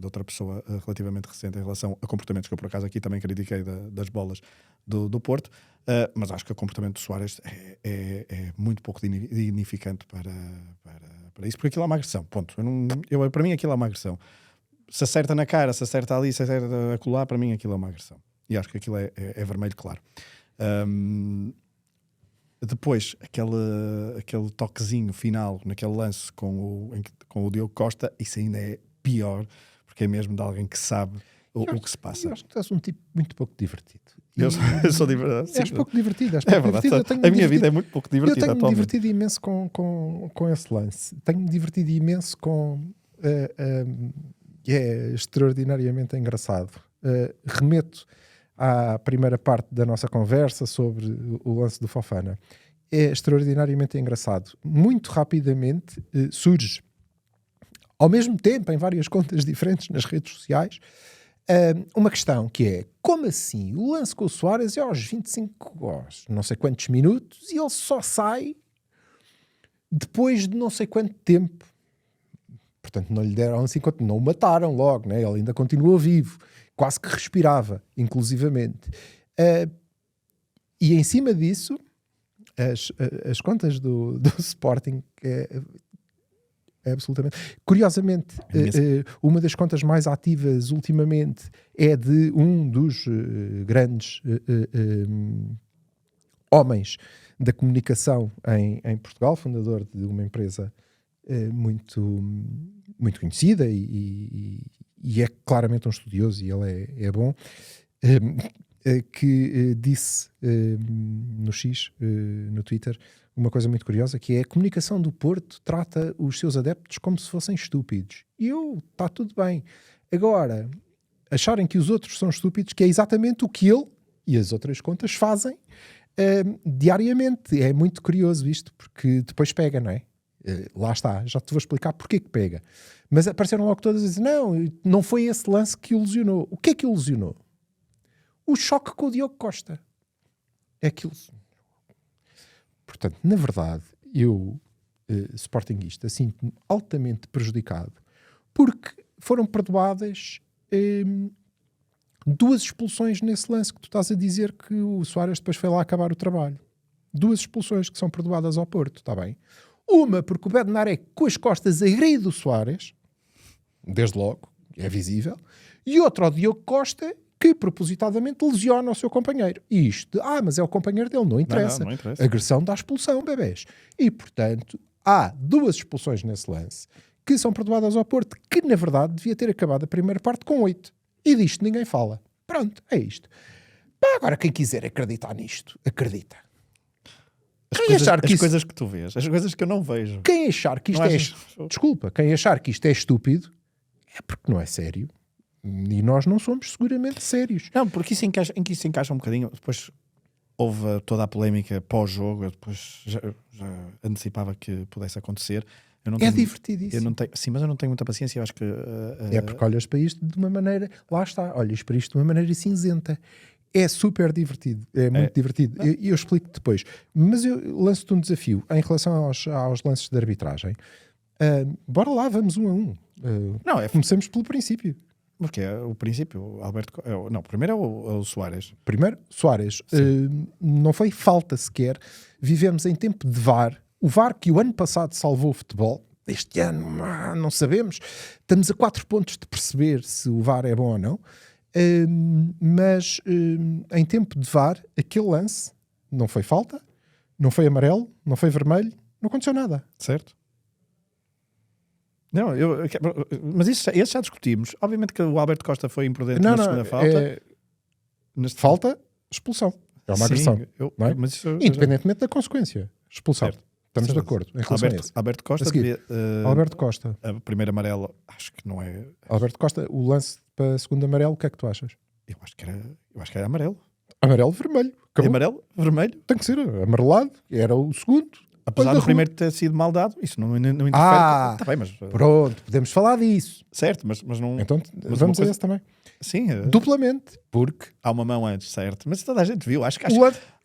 outra pessoa relativamente recente em relação a comportamentos que eu por acaso aqui também critiquei das bolas do Porto, mas acho que o comportamento do Soares é muito pouco dignificante para isso, porque aquilo é uma agressão, ponto. Para mim aquilo é uma agressão. se acerta na cara, se acerta ali, se acerta acolá, para mim aquilo é uma agressão. E acho que aquilo é vermelho, claro. Depois, aquele toquezinho final, naquele lance com o Diogo Costa, isso ainda é pior, porque é mesmo de alguém que sabe o que se passa. Eu acho que tu és um tipo muito pouco divertido. Eu sou divertido. És pouco divertido. És É pouco verdade. divertido. A minha vida é muito pouco divertida. Eu tenho-me atualmente. divertido imenso com esse lance. Tenho-me divertido imenso com... é extraordinariamente engraçado. Remeto à primeira parte da nossa conversa sobre o lance do Fofana. É extraordinariamente engraçado. Muito rapidamente surge, ao mesmo tempo, em várias contas diferentes nas redes sociais, uma questão que é: como assim? O lance com o Soares é aos 25, aos não sei quantos minutos, e ele só sai depois de não sei quanto tempo. Portanto, não lhe deram assim, não o mataram logo, né? Ele ainda continua vivo, quase que respirava, inclusivamente. E em cima disso, as contas do Sporting, é absolutamente... Curiosamente, uma das contas mais ativas ultimamente é de um dos grandes homens da comunicação em Portugal, fundador de uma empresa muito conhecida e é claramente um estudioso, e ele é bom, que disse no X, no Twitter, uma coisa muito curiosa, que é: a comunicação do Porto trata os seus adeptos como se fossem estúpidos. E está tudo bem. Agora, acharem que os outros são estúpidos, que é exatamente o que ele e as outras contas fazem diariamente. É muito curioso isto, porque depois pega, não é? Lá está, já te vou explicar porque que pega. Mas apareceram logo todas a dizer: não foi esse lance que ilusionou. O que é que ilusionou? O choque com o Diogo Costa. É aquilo. Portanto, na verdade, eu, sportinguista, sinto-me altamente prejudicado porque foram perdoadas duas expulsões nesse lance que tu estás a dizer que o Soares depois foi lá acabar o trabalho. Duas expulsões que são perdoadas ao Porto, está bem? Uma porque o Bednarek com as costas agride o Soares, desde logo, é visível, e outra ao Diogo Costa, que propositadamente lesiona o seu companheiro. E isto, mas é o companheiro dele, não interessa. Não interessa. Agressão dá expulsão, bebés. E, portanto, há duas expulsões nesse lance que são perdoadas ao Porto, que, na verdade, devia ter acabado a primeira parte com 8. E disto ninguém fala. Pronto, é isto. Agora, quem quiser acreditar nisto, acredita. As coisas que tu vês, as coisas que eu não vejo. Quem achar que isto Desculpa, quem achar que isto é estúpido é porque não é sério. E nós não somos seguramente sérios. Não, porque isso encaixa um bocadinho. Depois houve toda a polémica pós-jogo. Eu depois já antecipava que pudesse acontecer. Divertidíssimo. Sim, mas eu não tenho muita paciência. Eu acho que é porque olhas para isto de uma maneira... Lá está, olhas para isto de uma maneira cinzenta. É super divertido. É muito divertido. E eu explico depois. Mas eu lanço-te um desafio em relação aos lances de arbitragem. Bora lá, vamos um a um. Comecemos pelo princípio. Porque é o princípio, o Alberto... primeiro é o Soares. Primeiro, Soares. Não foi falta sequer. Vivemos em tempo de VAR. O VAR que o ano passado salvou o futebol. Este ano, não sabemos. Estamos a 4 pontos de perceber se o VAR é bom ou não. Mas em tempo de VAR, aquele lance não foi falta, não foi amarelo, não foi vermelho, não aconteceu nada. Certo? Não, mas isso já discutimos. Obviamente que o Alberto Costa foi imprudente na segunda falta. Falta, expulsão. É uma agressão. Não é? Mas isso, independentemente da consequência. Expulsão. Certo. Estamos de acordo. Em relação a esse. Alberto Costa. Alberto Costa. A primeira amarela, acho que não é. Alberto Costa, o lance para a segunda amarelo, o que é que tu achas? Eu acho que era amarelo. Amarelo, vermelho. É amarelo, vermelho. Tem que ser amarelado. Era o segundo. Apesar do primeiro ter sido mal dado, isso não interfere. Tá bem, mas... Pronto, podemos falar disso. Certo, mas não... Então vamos a esse também. Sim. Duplamente, porque... Há uma mão antes, certo. Mas toda a gente viu, acho que...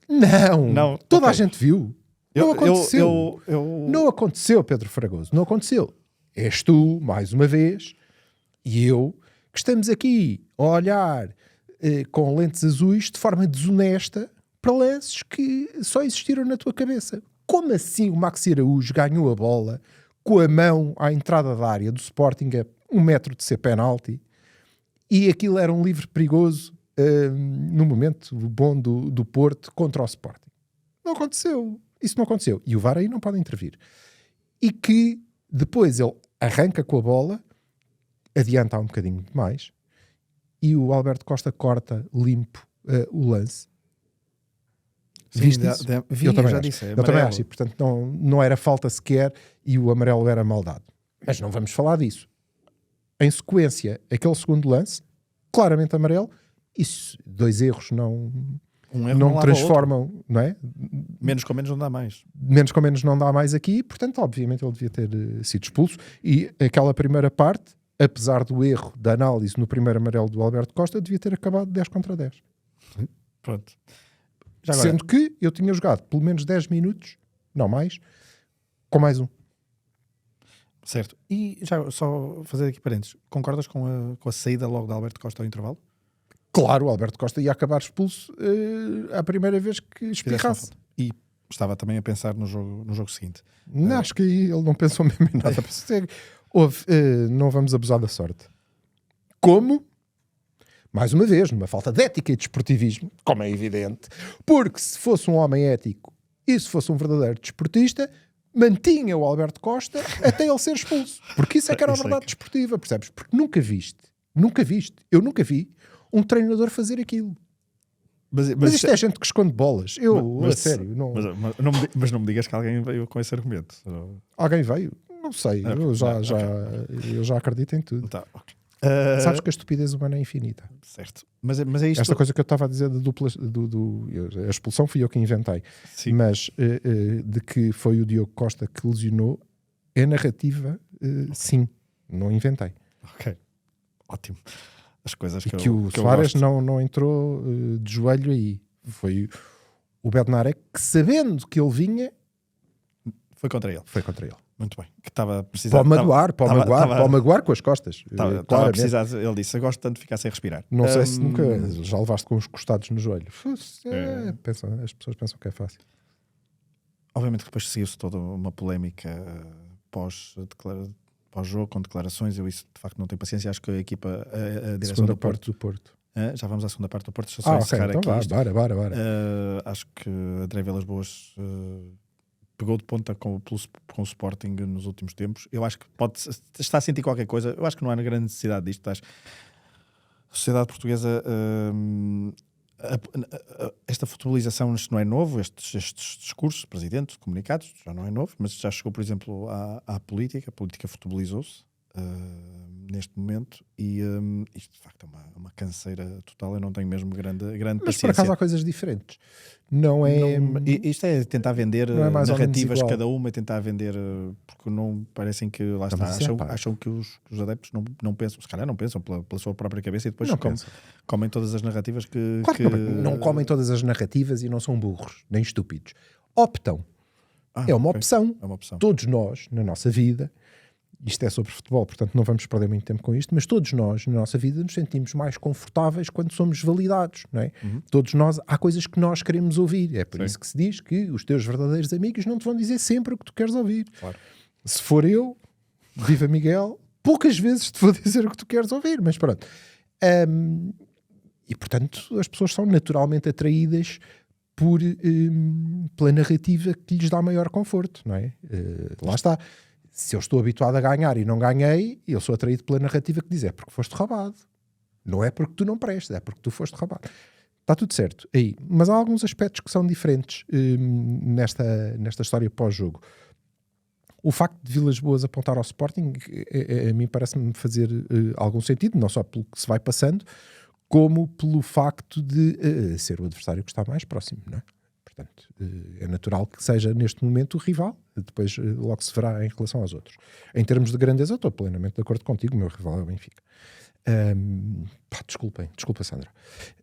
Não. Toda a gente viu. Não aconteceu. Não aconteceu, Pedro Fragoso. Não aconteceu. És tu, mais uma vez, e eu, que estamos aqui a olhar com lentes azuis de forma desonesta para lances que só existiram na tua cabeça. Como assim o Maxi Araújo ganhou a bola com a mão à entrada da área do Sporting a 1 metro de ser penalti, e aquilo era um livre perigoso no momento bom do Porto contra o Sporting. Não aconteceu. Isso não aconteceu. E o VAR aí não pode intervir. E que depois ele arranca com a bola, adianta um bocadinho demais, e o Alberto Costa corta limpo o lance. Sim, Viste isso? Vi, eu também já acho. disse. Eu também acho. E, portanto, não era falta sequer e o amarelo era maldade. Mas não vamos falar disso. Em sequência, aquele segundo lance, claramente amarelo, isso, 2 erros não transformam, não é? Menos com menos não dá mais. Menos com menos não dá mais aqui, portanto, obviamente, ele devia ter sido expulso. E aquela primeira parte, apesar do erro da análise no primeiro amarelo do Alberto Costa, devia ter acabado 10 contra 10. Pronto. Já agora, Sendo que eu tinha jogado pelo menos 10 minutos, não mais, com mais um. certo. E já só fazer aqui parênteses. Concordas com a saída logo de Alberto Costa ao intervalo? Claro, o Alberto Costa ia acabar expulso a primeira vez que Fizeste uma espirrasse. falta. E estava também a pensar no jogo seguinte. Não, acho que ele não pensou mesmo em nada. Não vamos abusar da sorte. Como? Mais uma vez, numa falta de ética e de desportivismo, como é evidente, porque se fosse um homem ético e se fosse um verdadeiro desportista, mantinha o Alberto Costa até ele ser expulso. Porque isso é que era a verdade desportiva, percebes? Porque nunca viste, eu nunca vi um treinador fazer aquilo. Mas isto é gente que esconde bolas. A sério. Não... Mas não me digas que alguém veio com esse argumento. Alguém veio? Não sei. Eu já acredito em tudo. Tá, okay. Sabes que a estupidez humana é infinita. Certo. Mas é isto. Esta coisa que eu estava a dizer da dupla. A expulsão fui eu que inventei. Sim. Mas de que foi o Diogo Costa que lesionou, é narrativa, sim. Não inventei. Ok. Ótimo. As coisas e que que o Soares não entrou de joelho aí. Foi o Bednarek que, sabendo que ele vinha, foi contra ele. Muito bem. Que estava a precisar. Para o magoar com as costas. Estava a precisar. Ele disse: eu gosto tanto de ficar sem respirar. Não sei se nunca já levaste com os costados no joelho. As pessoas pensam que é fácil. Obviamente que depois seguiu-se toda uma polémica pós-jogo, com declarações. Eu isso de facto não tenho paciência. Acho que a equipa, a direção segunda do parte do Porto. Já vamos à segunda parte do Porto. Deixa eu só encerrar então aqui. Bora. Acho que André Vilas Boas pegou de ponta com o Sporting nos últimos tempos. Eu acho que está a sentir qualquer coisa. Eu acho que não há grande necessidade disto. A sociedade portuguesa, esta futebolização, isto não é novo, estes discursos, presidentes, comunicados, já não é novo, mas já chegou, por exemplo, à política. A política futebolizou-se neste momento e isto de facto é uma canseira total. Eu não tenho mesmo grande mas paciência. Por acaso há coisas diferentes. Não é... Isto é tentar vender narrativas cada uma, e tentar vender, porque não parecem que lá está, acham que os adeptos não pensam, se calhar não pensam pela sua própria cabeça, e depois comem todas as narrativas que... Claro que não comem todas as narrativas e não são burros, nem estúpidos. Optam. É uma opção. Todos nós, na nossa vida, isto é sobre futebol, portanto não vamos perder muito tempo com isto, mas todos nós, na nossa vida, nos sentimos mais confortáveis quando somos validados, não é? Todos nós, há coisas que nós queremos ouvir. É por isso que se diz que os teus verdadeiros amigos não te vão dizer sempre o que tu queres ouvir. Claro. Se for eu, viva Miguel, poucas vezes te vou dizer o que tu queres ouvir, mas pronto. E portanto as pessoas são naturalmente atraídas pela narrativa que lhes dá maior conforto, não é? Lá está. Se eu estou habituado a ganhar e não ganhei, eu sou atraído pela narrativa que diz é porque foste roubado. Não é porque tu não prestes, é porque tu foste roubado. Está tudo certo aí. Mas há alguns aspectos que são diferentes nesta história pós-jogo. O facto de Vilas Boas apontar ao Sporting, a mim parece-me fazer algum sentido, não só pelo que se vai passando, como pelo facto de ser o adversário que está mais próximo, não é? Portanto, é natural que seja neste momento o rival, depois logo se verá em relação aos outros. Em termos de grandeza, eu estou plenamente de acordo contigo, o meu rival é o Benfica. Desculpa Sandra,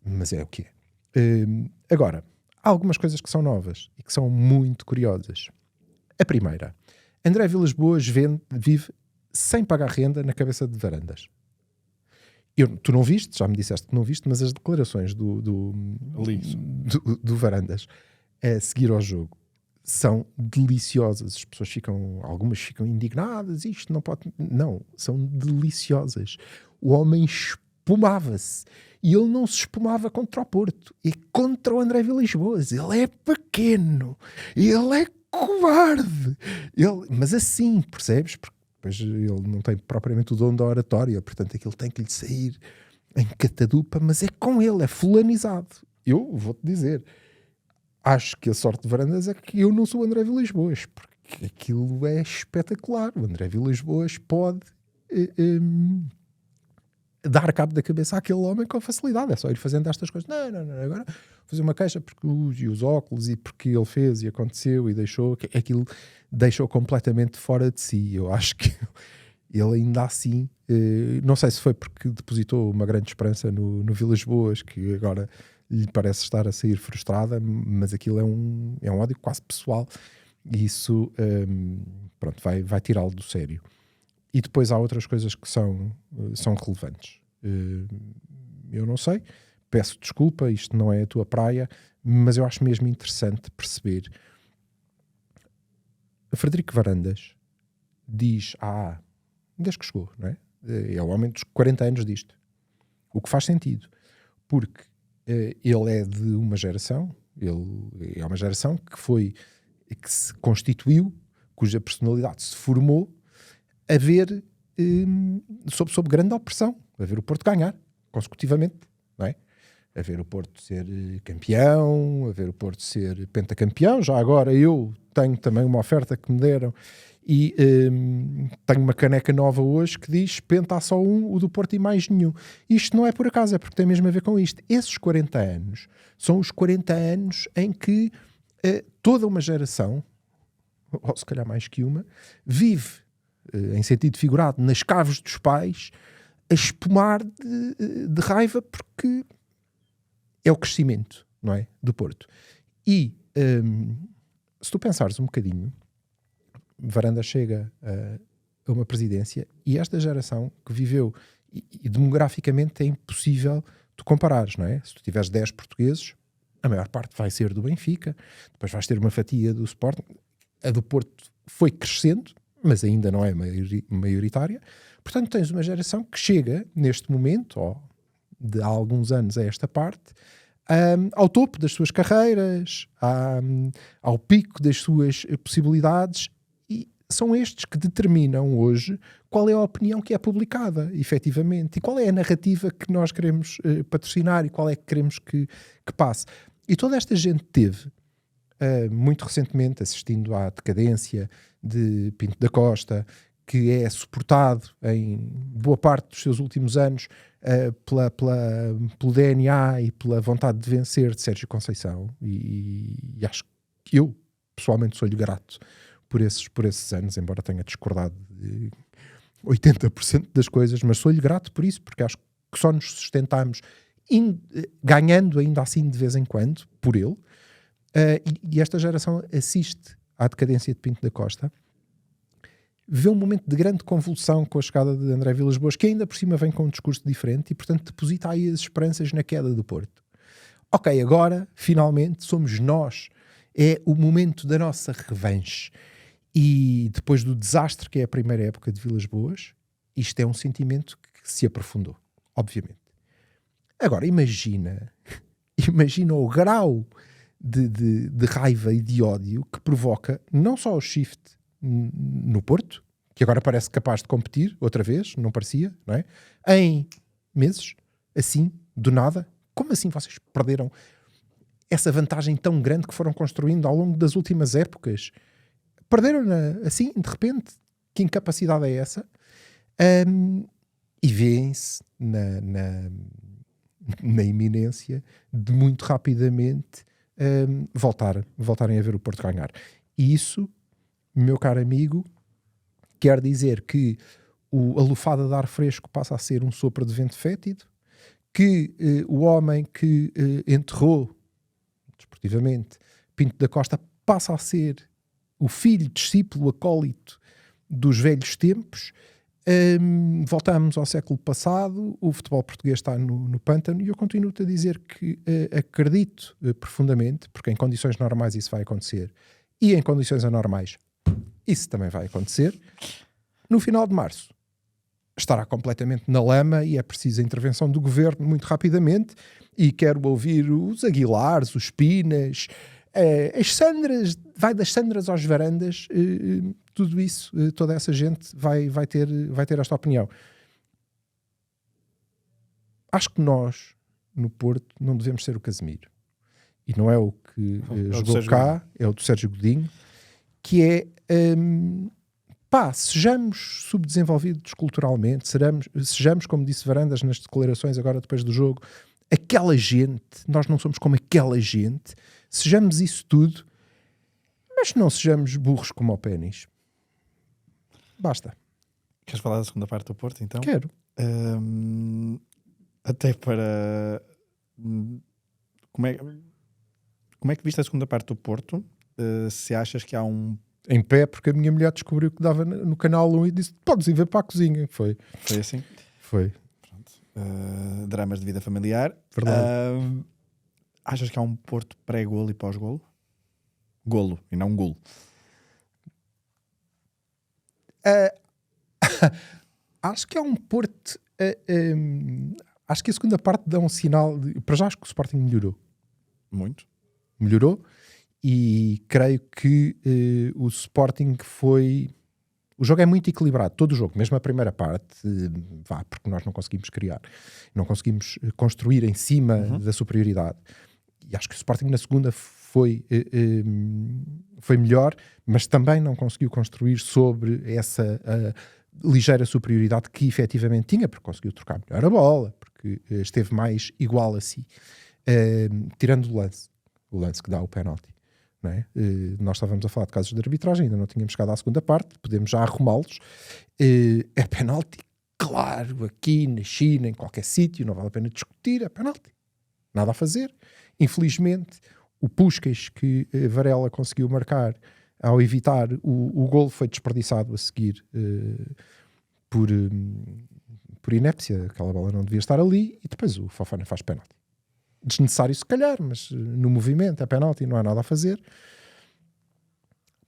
mas é o que é. Agora, há algumas coisas que são novas e que são muito curiosas. A primeira, André Vilas Boas vive sem pagar renda na cabeça de Varandas. Tu não viste, já me disseste que não viste, mas as declarações do Varandas a seguir ao jogo são deliciosas. As pessoas algumas ficam indignadas, isto não pode... Não, são deliciosas. O homem espumava-se. E ele não se espumava contra o Porto, é contra o André Vilas Boas. Ele é pequeno, ele é covarde. Mas assim, percebes? Porque depois ele não tem propriamente o dom da oratória, portanto aquilo tem que lhe sair em catadupa, mas é com ele, é fulanizado. Eu vou-te dizer, acho que a sorte de Varandas é que eu não sou o André Vilas Boas, porque aquilo é espetacular. O André Vilas Boas pode dar cabo da cabeça àquele homem com facilidade. É só ir fazendo estas coisas. Não, agora vou fazer uma queixa porque os óculos e porque ele fez e aconteceu e deixou, aquilo deixou completamente fora de si. Eu acho que ele ainda assim, não sei se foi porque depositou uma grande esperança no Vilas Boas, que agora lhe parece estar a sair frustrada, mas aquilo é um ódio quase pessoal e isso pronto, vai tirá-lo do sério. E depois há outras coisas que são relevantes. Eu não sei, peço desculpa, isto não é a tua praia, mas eu acho mesmo interessante perceber. Frederico Varandas diz, desde que chegou, não é? É o homem dos 40 anos disto. O que faz sentido, porque ele é de uma geração, ele é uma geração que se constituiu, cuja personalidade se formou a ver sob grande opressão, a ver o Porto ganhar consecutivamente, não é? A ver o Porto ser campeão, a ver o Porto ser pentacampeão. Já agora eu tenho também uma oferta que me deram e tenho uma caneca nova hoje que diz penta há só um, o do Porto e mais nenhum. Isto não é por acaso, é porque tem mesmo a ver com isto. Esses 40 anos são os 40 anos em que toda uma geração, ou se calhar mais que uma, vive em sentido figurado, nas caves dos pais, a espumar de raiva, porque é o crescimento, não é? Do Porto. E se tu pensares um bocadinho, Varandas chega a uma presidência e esta geração que viveu, e demograficamente é impossível tu comparares, não é? Se tu tiveres 10 portugueses, a maior parte vai ser do Benfica, depois vais ter uma fatia do Sporting, a do Porto foi crescendo, mas ainda não é maioritária. Portanto, tens uma geração que chega, neste momento, ou de há alguns anos a esta parte, ao topo das suas carreiras, ao pico das suas possibilidades, e são estes que determinam hoje qual é a opinião que é publicada, efetivamente, e qual é a narrativa que nós queremos patrocinar e qual é que queremos que passe. E toda esta gente teve, muito recentemente, assistindo à decadência de Pinto da Costa, que é suportado em boa parte dos seus últimos anos pelo DNA e pela vontade de vencer de Sérgio Conceição, e acho que eu pessoalmente sou-lhe grato por esses anos, embora tenha discordado de 80% das coisas, mas sou-lhe grato por isso, porque acho que só nos sustentamos ganhando ainda assim de vez em quando por ele, e esta geração assiste à decadência de Pinto da Costa, vê um momento de grande convulsão com a chegada de André Vilas Boas, que ainda por cima vem com um discurso diferente e, portanto, deposita aí as esperanças na queda do Porto. Ok, agora, finalmente, somos nós. É o momento da nossa revanche. E depois do desastre que é a primeira época de Vilas Boas, isto é um sentimento que se aprofundou, obviamente. Agora, imagina o grau de raiva e de ódio que provoca não só o shift no Porto, que agora parece capaz de competir outra vez, não parecia, não é? Em meses, assim, do nada. Como assim vocês perderam essa vantagem tão grande que foram construindo ao longo das últimas épocas? Perderam-na assim, de repente? Que incapacidade é essa? E vêem-se na iminência de muito rapidamente voltarem a ver o Porto ganhar. E isso, meu caro amigo, quer dizer que a lufada de ar fresco passa a ser um sopro de vento fétido, que o homem que enterrou, desportivamente, Pinto da Costa, passa a ser o filho, discípulo, acólito dos velhos tempos. Voltamos ao século passado, o futebol português está no pântano, e eu continuo-te a dizer que acredito profundamente, porque em condições normais isso vai acontecer, e em condições anormais isso também vai acontecer. No final de março estará completamente na lama e é preciso a intervenção do governo muito rapidamente, e quero ouvir os Aguilares, os Pinas, as Sandras, vai das Sandras aos Varandas, tudo isso, toda essa gente vai ter esta opinião. Acho que nós, no Porto, não devemos ser o Casemiro. E não é o que jogou cá, é o do Sérgio Godinho, que é... sejamos subdesenvolvidos culturalmente, sejamos, como disse Varandas nas declarações agora depois do jogo, aquela gente, nós não somos como aquela gente, sejamos isso tudo, mas não sejamos burros como o Pénis. Basta. Queres falar da segunda parte do Porto, então? Quero. Até para... Como é que viste a segunda parte do Porto? Se achas que há um... Em pé, porque a minha mulher descobriu que dava no canal 1 e disse, podes ir ver para a cozinha. Foi assim? Foi. Dramas de vida familiar. Verdade. Achas que há um Porto pré-golo e pós-golo? Golo, e não golo. Acho que há um Porto... acho que a segunda parte dá um sinal... Para já acho que o Sporting melhorou. Muito. Melhorou. E creio que o Sporting foi... O jogo é muito equilibrado, todo o jogo, mesmo a primeira parte, porque nós não conseguimos criar, não conseguimos construir em cima da superioridade. E acho que o Sporting na segunda foi melhor, mas também não conseguiu construir sobre essa ligeira superioridade que efetivamente tinha, porque conseguiu trocar melhor a bola, porque esteve mais igual a si. Tirando o lance que dá o penalti. Não é? Nós estávamos a falar de casos de arbitragem, ainda não tínhamos chegado à segunda parte, podemos já arrumá-los. É penalti, claro, aqui na China, em qualquer sítio, não vale a pena discutir, é penalti, nada a fazer. Infelizmente, o Puskás que Varela conseguiu marcar ao evitar o golo foi desperdiçado a seguir por inépcia, aquela bola não devia estar ali, e depois o Fofana faz penalti. Desnecessário se calhar, mas no movimento é penalti, não há nada a fazer.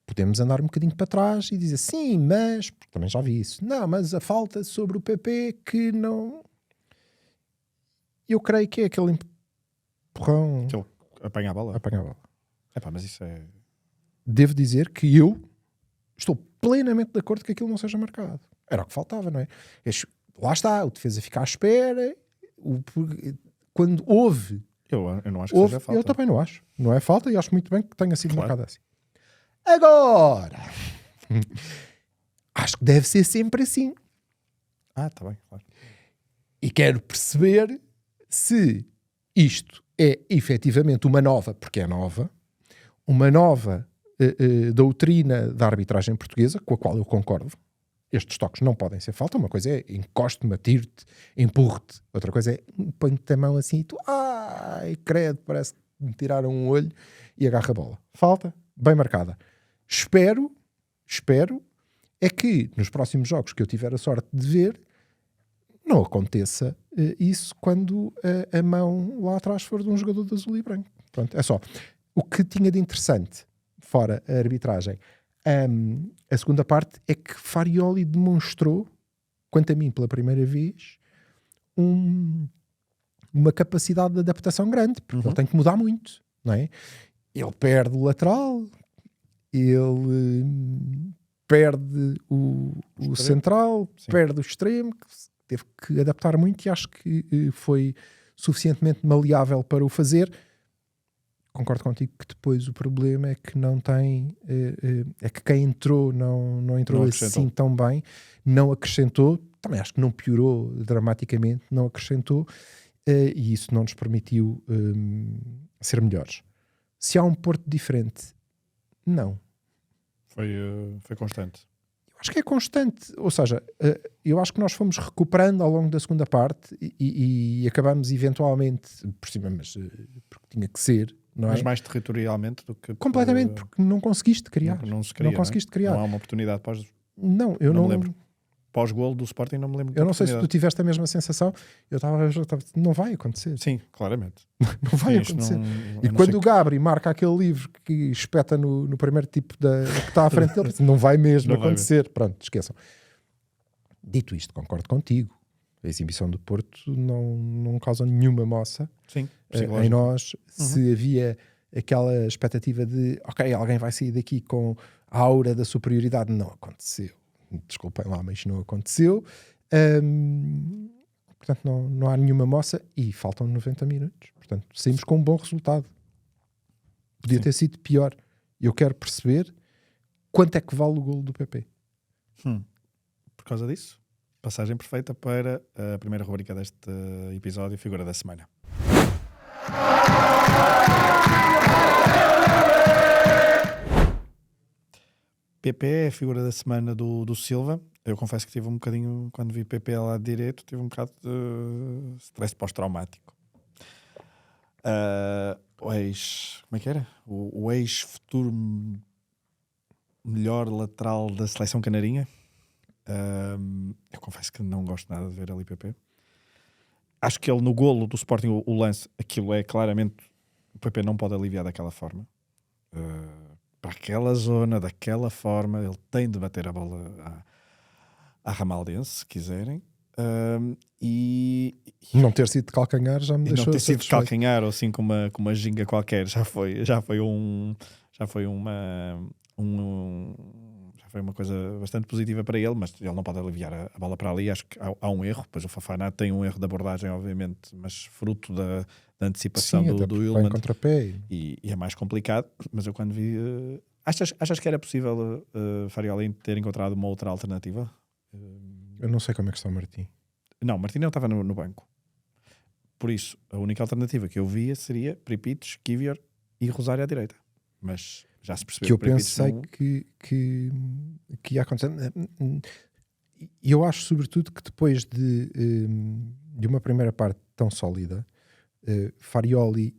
Podemos andar um bocadinho para trás e dizer sim, mas, porque também já vi isso, não, mas a falta sobre o PP que não... Eu creio que é aquele empurrão... Aquele apanha a bola? Apanha a bola. Mas isso é... Devo dizer que eu estou plenamente de acordo que aquilo não seja marcado. Era o que faltava, não é? Lá está, o defesa fica à espera, quando houve... Eu não acho que seja falta. Eu também não acho. Não é falta e acho muito bem que tenha sido marcado assim. Agora, acho que deve ser sempre assim. Está bem, claro. E quero perceber se isto é efetivamente uma nova, porque é nova, uma nova doutrina da arbitragem portuguesa, com a qual eu concordo. Estes toques não podem ser falta. Uma coisa é encoste-me, atiro-te, empurro-te. Outra coisa é põe-te a mão assim e tu, ai, credo, parece que me tiraram um olho e agarra a bola. Falta, bem marcada. Espero é que nos próximos jogos que eu tiver a sorte de ver, não aconteça isso quando a mão lá atrás for de um jogador de azul e branco. Pronto, é só. O que tinha de interessante, fora a arbitragem, a segunda parte é que Farioli demonstrou, quanto a mim pela primeira vez, uma capacidade de adaptação grande, porque ele tem que mudar muito, não é? Ele perde o lateral, ele perde o central, sim, perde o extremo, que teve que adaptar muito, e acho que foi suficientemente maleável para o fazer. Concordo contigo que depois o problema é que não tem... é que quem entrou não entrou assim tão bem, não acrescentou, também acho que não piorou dramaticamente, não acrescentou, e isso não nos permitiu ser melhores. Se há um Porto diferente, não. Foi constante. Eu acho que é constante, ou seja, eu acho que nós fomos recuperando ao longo da segunda parte e acabamos eventualmente, por cima, mas porque tinha que ser, não mas é? mais territorialmente do que... Completamente, porque não conseguiste criar. Não se cria, não conseguiste criar. Não há uma oportunidade. Eu não me lembro. pós-golo do Sporting não me lembro. Eu não sei se tu tiveste a mesma sensação. Eu estava a ver, não vai acontecer. Sim, claramente. Não vai acontecer. E quando o Gabri marca aquele livro que espeta no primeiro tipo que está à frente dele, não vai mesmo acontecer. Pronto, esqueçam. Dito isto, concordo contigo. A exibição do Porto não causa nenhuma moça. Sim, em nós. Se havia aquela expectativa de ok, alguém vai sair daqui com a aura da superioridade, não aconteceu. Desculpem lá, mas não aconteceu. Portanto, não há nenhuma moça e faltam 90 minutos. Portanto, saímos com um bom resultado. Podia ter sido pior. Eu quero perceber quanto é que vale o golo do PP. Por causa disso, passagem perfeita para a primeira rubrica deste episódio, Figura da Semana. PP é a figura da semana do Silva. Eu confesso que tive um bocadinho, quando vi PP lá de direito, tive um bocado de stress pós-traumático. Como é que era? O ex-futuro melhor lateral da seleção canarinha. Eu confesso que não gosto nada de ver ali PP. Acho que ele no golo do Sporting, o lance, aquilo é claramente, o PP não pode aliviar daquela forma. Para aquela zona, daquela forma, ele tem de bater a bola à Ramaldense, se quiserem. E não ter sido de calcanhar já me deixou não ter sido de satisfeito. calcanhar ou assim com uma ginga qualquer, já foi uma coisa bastante positiva para ele, mas ele não pode aliviar a bola para ali. Acho que há um erro, pois o Fofana tem um erro de abordagem, obviamente, mas fruto da antecipação do Yulman, e é mais complicado. Mas eu quando vi, achas que era possível Farioli ter encontrado uma outra alternativa? Eu não sei como é que está o Martim. Não, Martim não estava no banco. Por isso, a única alternativa que eu via seria Pripitos, Kivior e Rosário à direita. Mas já se percebeu que eu pensei que ia acontecer. E eu acho, sobretudo, que depois de uma primeira parte tão sólida, Farioli,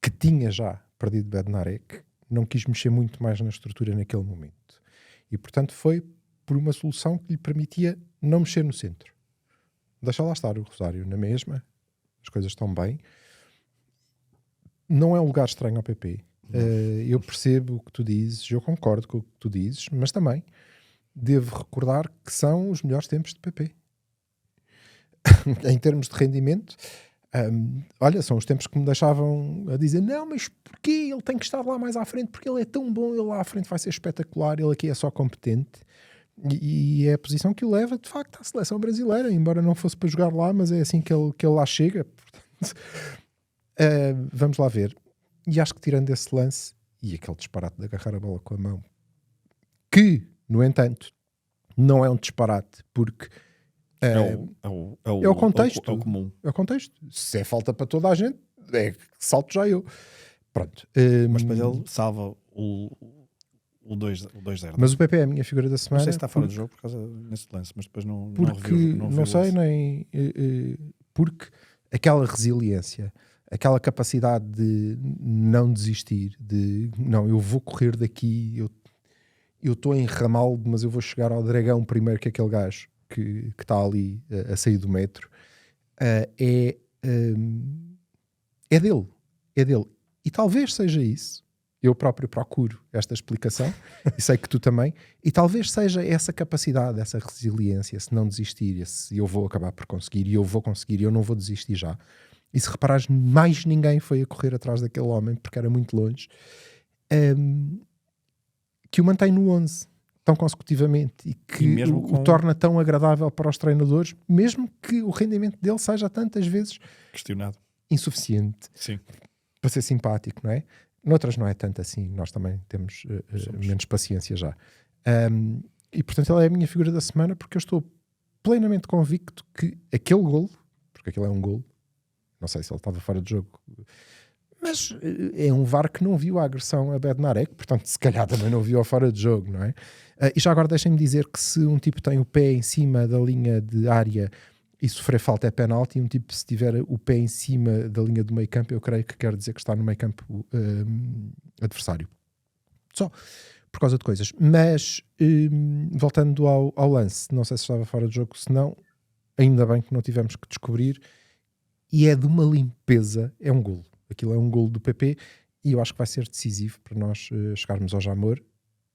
que tinha já perdido Bednarek, não quis mexer muito mais na estrutura naquele momento. E, portanto, foi por uma solução que lhe permitia não mexer no centro. Deixa lá estar o Rosário na mesma, as coisas estão bem. Não é um lugar estranho ao PP. Eu percebo o que tu dizes, eu concordo com o que tu dizes, mas também devo recordar que são os melhores tempos de PP. Em termos de rendimento, olha, são os tempos que me deixavam a dizer não, mas porquê? Ele tem que estar lá mais à frente, porque ele é tão bom, ele lá à frente vai ser espetacular, ele aqui é só competente. E é a posição que o leva, de facto, à seleção brasileira, embora não fosse para jogar lá, mas é assim que ele lá chega. Portanto, vamos lá ver. E acho que tirando esse lance e aquele disparate de agarrar a bola com a mão, que, no entanto, não é um disparate, porque é o contexto. É o comum. É o contexto. Se é falta para toda a gente, salto já eu. Pronto. Mas depois ele salva o 2-0. Mas o PP é a minha figura da semana. Não sei se está fora do jogo por causa desse lance, mas depois não sei nem porque aquela resiliência, aquela capacidade de não desistir, de não, eu vou correr daqui, eu estou em Ramaldo, mas eu vou chegar ao Dragão primeiro que aquele gajo que está ali a sair do metro, é dele. E talvez seja isso. Eu próprio procuro esta explicação e sei que tu também, e talvez seja essa capacidade, essa resiliência, se não desistir, esse eu vou acabar por conseguir e eu vou conseguir e eu não vou desistir já. E se reparares, mais ninguém foi a correr atrás daquele homem porque era muito longe, que o mantém no 11 tão consecutivamente e que o torna tão agradável para os treinadores, mesmo que o rendimento dele seja tantas vezes questionado, insuficiente. Sim. Para ser simpático, não é? Noutras não é tanto assim, nós também temos menos paciência já. E portanto ele é a minha figura da semana porque eu estou plenamente convicto que aquele golo, porque aquele é um golo, não sei se ele estava fora de jogo, mas é um VAR que não viu a agressão a Bednarek, portanto se calhar também não viu a fora de jogo, não é? E já agora deixem-me dizer que se um tipo tem o pé em cima da linha de área e sofrer falta é penalti, e um tipo se tiver o pé em cima da linha do meio campo, eu creio que quer dizer que está no meio campo adversário. Só por causa de coisas. Mas, voltando ao lance, não sei se estava fora de jogo, se não, ainda bem que não tivemos que descobrir, e é de uma limpeza, é um golo. Aquilo é um golo do PP, e eu acho que vai ser decisivo para nós chegarmos ao Jamor.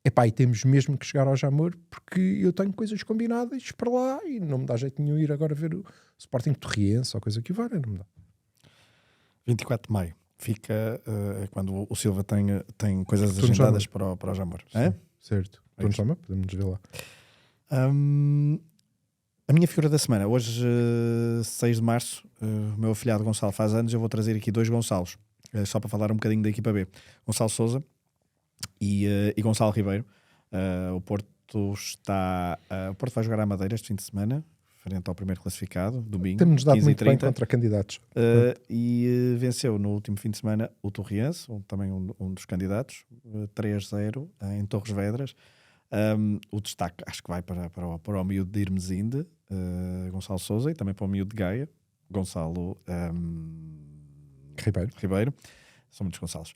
Epá, e temos mesmo que chegar ao Jamor, porque eu tenho coisas combinadas para lá, e não me dá jeito nenhum ir agora ver o Sporting Torriense, ou coisa que o valha, não me dá. 24 de maio. Fica quando o Silva tem coisas Estou no agendadas Jamor. para o Jamor. Certo. Estou no Jamor, podemos ver lá. A minha figura da semana, hoje 6 de março, o meu afilhado Gonçalo faz anos, eu vou trazer aqui 2 Gonçalos, só para falar um bocadinho da equipa B. Gonçalo Sousa e Gonçalo Ribeiro. O Porto vai jogar à Madeira este fim de semana, frente ao primeiro classificado, domingo, Temos dado 15 e muito bem 30. contra candidatos. Venceu no último fim de semana o Torriense, também um dos candidatos, 3-0 em Torres Vedras. O destaque acho que vai para o miúdo de Irmesinde, Gonçalo Sousa, e também para o miúdo de Gaia, Gonçalo Ribeiro. São muitos Gonçalos.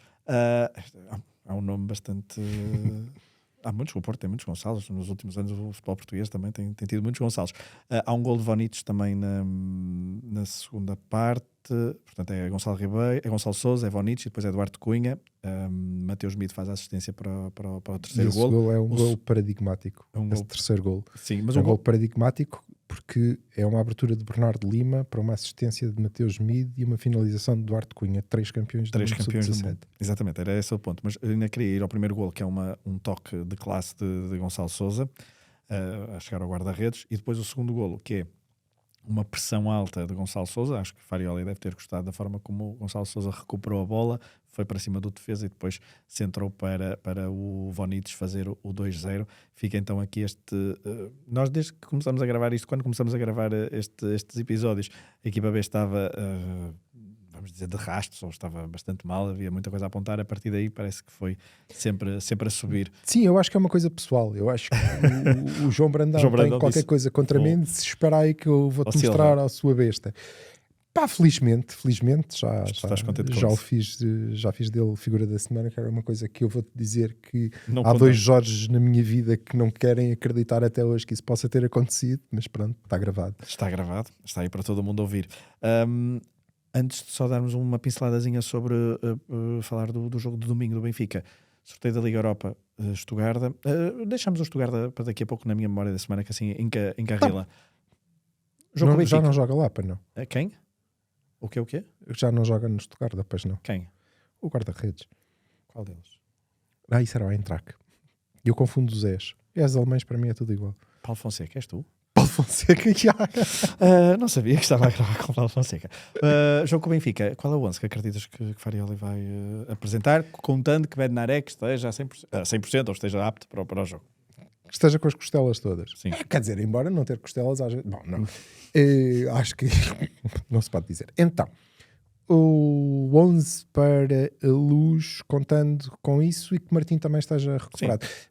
Há um nome bastante... Há muitos, o Porto tem muitos Gonçalos. Nos últimos anos o futebol português também tem tido muitos Gonçalos. Há um gol de Vonites também na segunda parte. Portanto, é Gonçalo Ribeiro, é Gonçalo Sousa, é Vonites, e depois é Eduardo Cunha. Mateus Mito faz a assistência para o terceiro gol. Esse gol é um gol paradigmático. É um esse gol... terceiro gol. Sim, mas é um gol paradigmático porque é uma abertura de Bernardo Lima para uma assistência de Mateus Mid e uma finalização de Eduardo Cunha. 3 campeões do mundo sub-17. Exatamente, era esse o ponto. Mas eu ainda queria ir ao primeiro gol, que é um toque de classe de Gonçalo Sousa, a chegar ao guarda-redes, e depois o segundo golo, que é uma pressão alta de Gonçalo Sousa. Acho que Farioli deve ter gostado da forma como o Gonçalo Sousa recuperou a bola, foi para cima do defesa e depois centrou para o Vonites fazer o 2-0. Fica então aqui nós desde que começamos a gravar isto, quando começamos a gravar estes episódios, a equipa B estava vamos dizer de rastros, ou estava bastante mal, havia muita coisa a apontar. A partir daí parece que foi sempre a subir. Sim, eu acho que é uma coisa pessoal. Eu acho que o João Brandão tem qualquer coisa contra mim, se esperar aí que eu vou-te mostrar a sua besta. Pá, felizmente já fiz dele figura da semana, que era uma coisa que eu vou-te dizer que não há 2 Jorges na minha vida que não querem acreditar até hoje que isso possa ter acontecido, mas pronto, está gravado. Está gravado, está aí para todo mundo ouvir. Antes de só darmos uma pinceladazinha sobre falar do jogo de domingo do Benfica, sorteio da Liga Europa, Stuttgart, deixamos o Stuttgart para daqui a pouco na minha memória da semana, que assim encarrila. Já não joga lá, para não. Quem? O quê? Já não joga no Stuttgart, depois não. Quem? O guarda-redes. Qual deles? Isso era o Eintracht. Eu confundo os Zés. E as alemães para mim é tudo igual. Paulo Fonseca, és tu? Paulo Fonseca, não sabia que estava a gravar com o Paulo Fonseca. Jogo com o Benfica, qual é o 11 que acreditas que Farioli vai apresentar, contando que Bednarek esteja a 100% ou esteja apto para o jogo? Esteja com as costelas todas. Sim. Quer dizer, embora não ter costelas, bom, não. Acho que não se pode dizer. Então, o 11 para a Luz, contando com isso, e que Martim também esteja recuperado. Sim.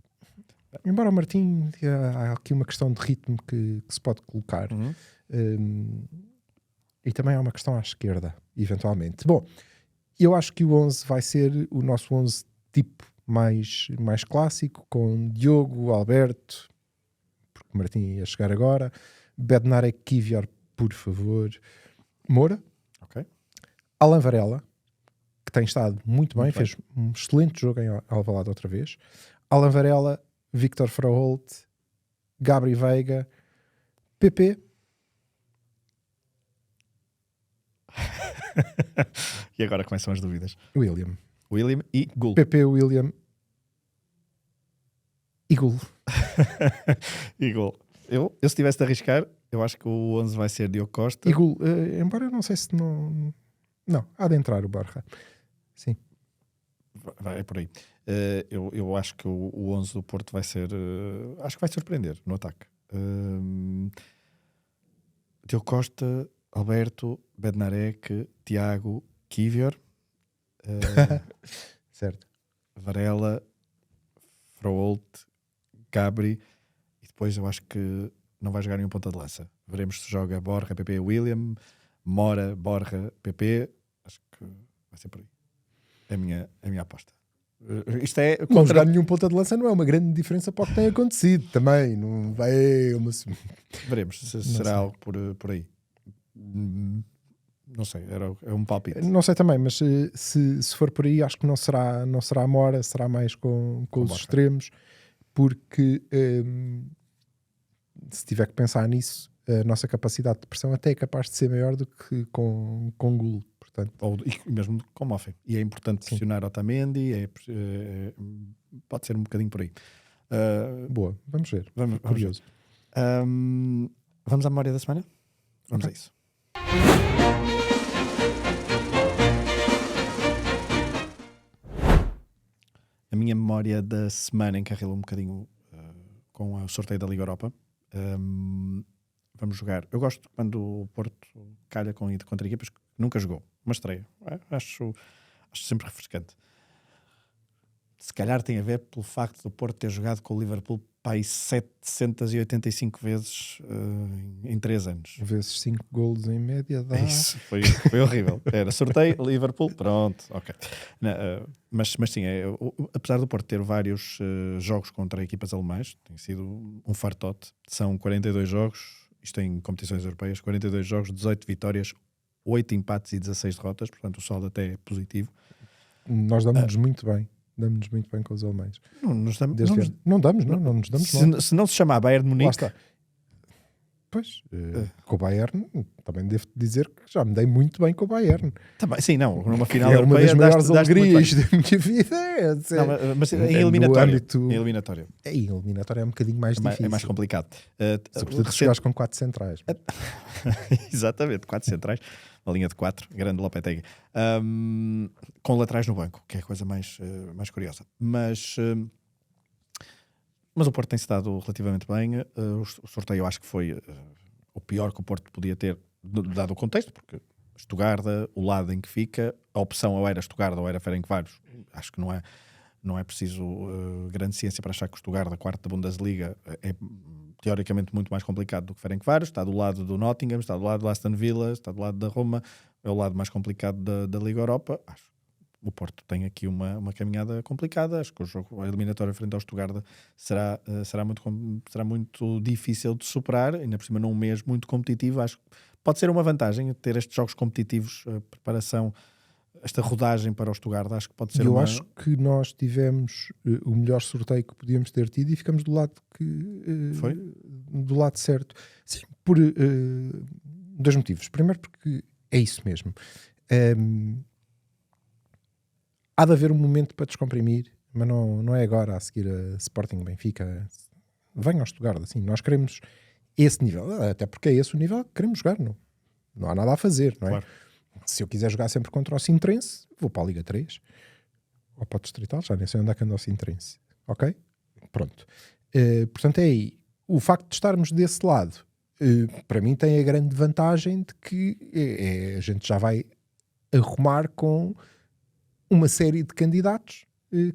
Embora o Martim, há aqui uma questão de ritmo que se pode colocar. E também há uma questão à esquerda, eventualmente. Bom, eu acho que o 11 vai ser o nosso 11 tipo mais clássico, com Diogo, Alberto, porque o Martim ia chegar agora, Bednarek, Kivior, por favor, Moura, okay. Alan Varela, que tem estado muito bem, fez um excelente jogo em Alvalade outra vez, Alan Varela, Victor Frauholt, Gabri Veiga, PP. E agora começam as dúvidas. William e Gul. PP, William e Gul. E Gul. Eu se tivesse de arriscar, eu acho que o 11 vai ser Diogo Costa. E Gul, embora eu não sei se não... Não, há de entrar o Borja. Sim. É por aí. Eu acho que o 11 do Porto vai ser... acho que vai surpreender no ataque. Diogo Costa, Alberto, Bednarek, Tiago, Kivior, certo. Varela, Frauholt, Gabri, e depois eu acho que não vai jogar nenhum ponta de lança. Veremos se joga Borja, PP, William, Mora, Borja, PP. Acho que vai ser por aí. É a minha aposta. Isto é Não jogar nenhum ponta de lança não é uma grande diferença para o que tem acontecido também. Não vai Veremos se será algo por aí. Não sei, é um palpite. Não sei também, mas se for por aí, acho que não será a Mora, será mais com os extremos, porque se tiver que pensar nisso, a nossa capacidade de pressão até é capaz de ser maior do que com Gulo, portanto. E mesmo com Moffin. E é importante pressionar Otamendi, pode ser um bocadinho por aí. Boa, vamos ver. Vamos curioso. Vamos à memória da semana? Vamos a isso. A minha memória da semana encarrilou um bocadinho com o sorteio da Liga Europa. Vamos jogar. Eu gosto quando o Porto calha contra equipas que nunca jogou. Uma estreia. Acho sempre refrescante. Se calhar tem a ver pelo facto do Porto ter jogado com o Liverpool para aí 785 vezes em 3 anos. Vezes 5 golos em média dá... Isso, foi horrível. Era sorteio, Liverpool, pronto, ok. Mas sim, apesar do Porto ter vários jogos contra equipas alemãs, tem sido um fartote. São 42 jogos, isto em competições europeias, 42 jogos, 18 vitórias, 8 empates e 16 derrotas, portanto o saldo até é positivo. Nós damos-nos muito bem. Damos-nos muito bem com os alemães. Não nos damos. Não nos damos. Se não se chamar Bayern de Munique. Lá está. Pois, com o Bayern, também devo dizer que já me dei muito bem com o Bayern. Também, sim, não. Numa final é uma europeia, das maiores daste alegrias da minha vida. Mas em eliminatória. Em eliminatória é um bocadinho mais difícil. É mais complicado. Sobretudo se jogares com 4 centrais. Exatamente, 4 centrais. Uma linha de 4, grande Lopetegui. Com laterais no banco, que é a coisa mais curiosa. Mas o Porto tem-se dado relativamente bem. O sorteio eu acho que foi o pior que o Porto podia ter, dado o contexto, porque Stuttgart, o lado em que fica, a opção ou era Stuttgart ou era Ferencváros. Acho que não é preciso grande ciência para achar que o Stuttgart, a quarta da Bundesliga, é teoricamente muito mais complicado do que Ferencváros. Está do lado do Nottingham, está do lado do Aston Villa, está do lado da Roma, é o lado mais complicado da Liga Europa. Acho que o Porto tem aqui uma caminhada complicada. Acho que o jogo, a eliminatória frente ao Stuttgart será muito difícil de superar, ainda por cima num mês muito competitivo. Acho que pode ser uma vantagem ter estes jogos competitivos, a preparação, esta rodagem para o Stuttgart. Acho que pode ser acho que nós tivemos o melhor sorteio que podíamos ter tido e ficamos do lado Foi? Do lado certo. Sim, por 2 motivos. Primeiro porque é isso mesmo. Há de haver um momento para descomprimir, mas não é agora a seguir a Sporting Benfica. Venha ao Stuttgart, assim, nós queremos esse nível, até porque é esse o nível que queremos jogar, não há nada a fazer, não é? Claro. Se eu quiser jogar sempre contra o Sintrense, vou para a Liga 3 ou para o Distrital, já nem sei onde é que anda o Sintrense, ok? Pronto. Portanto é aí, o facto de estarmos desse lado, para mim tem a grande vantagem de que a gente já vai arrumar com uma série de candidatos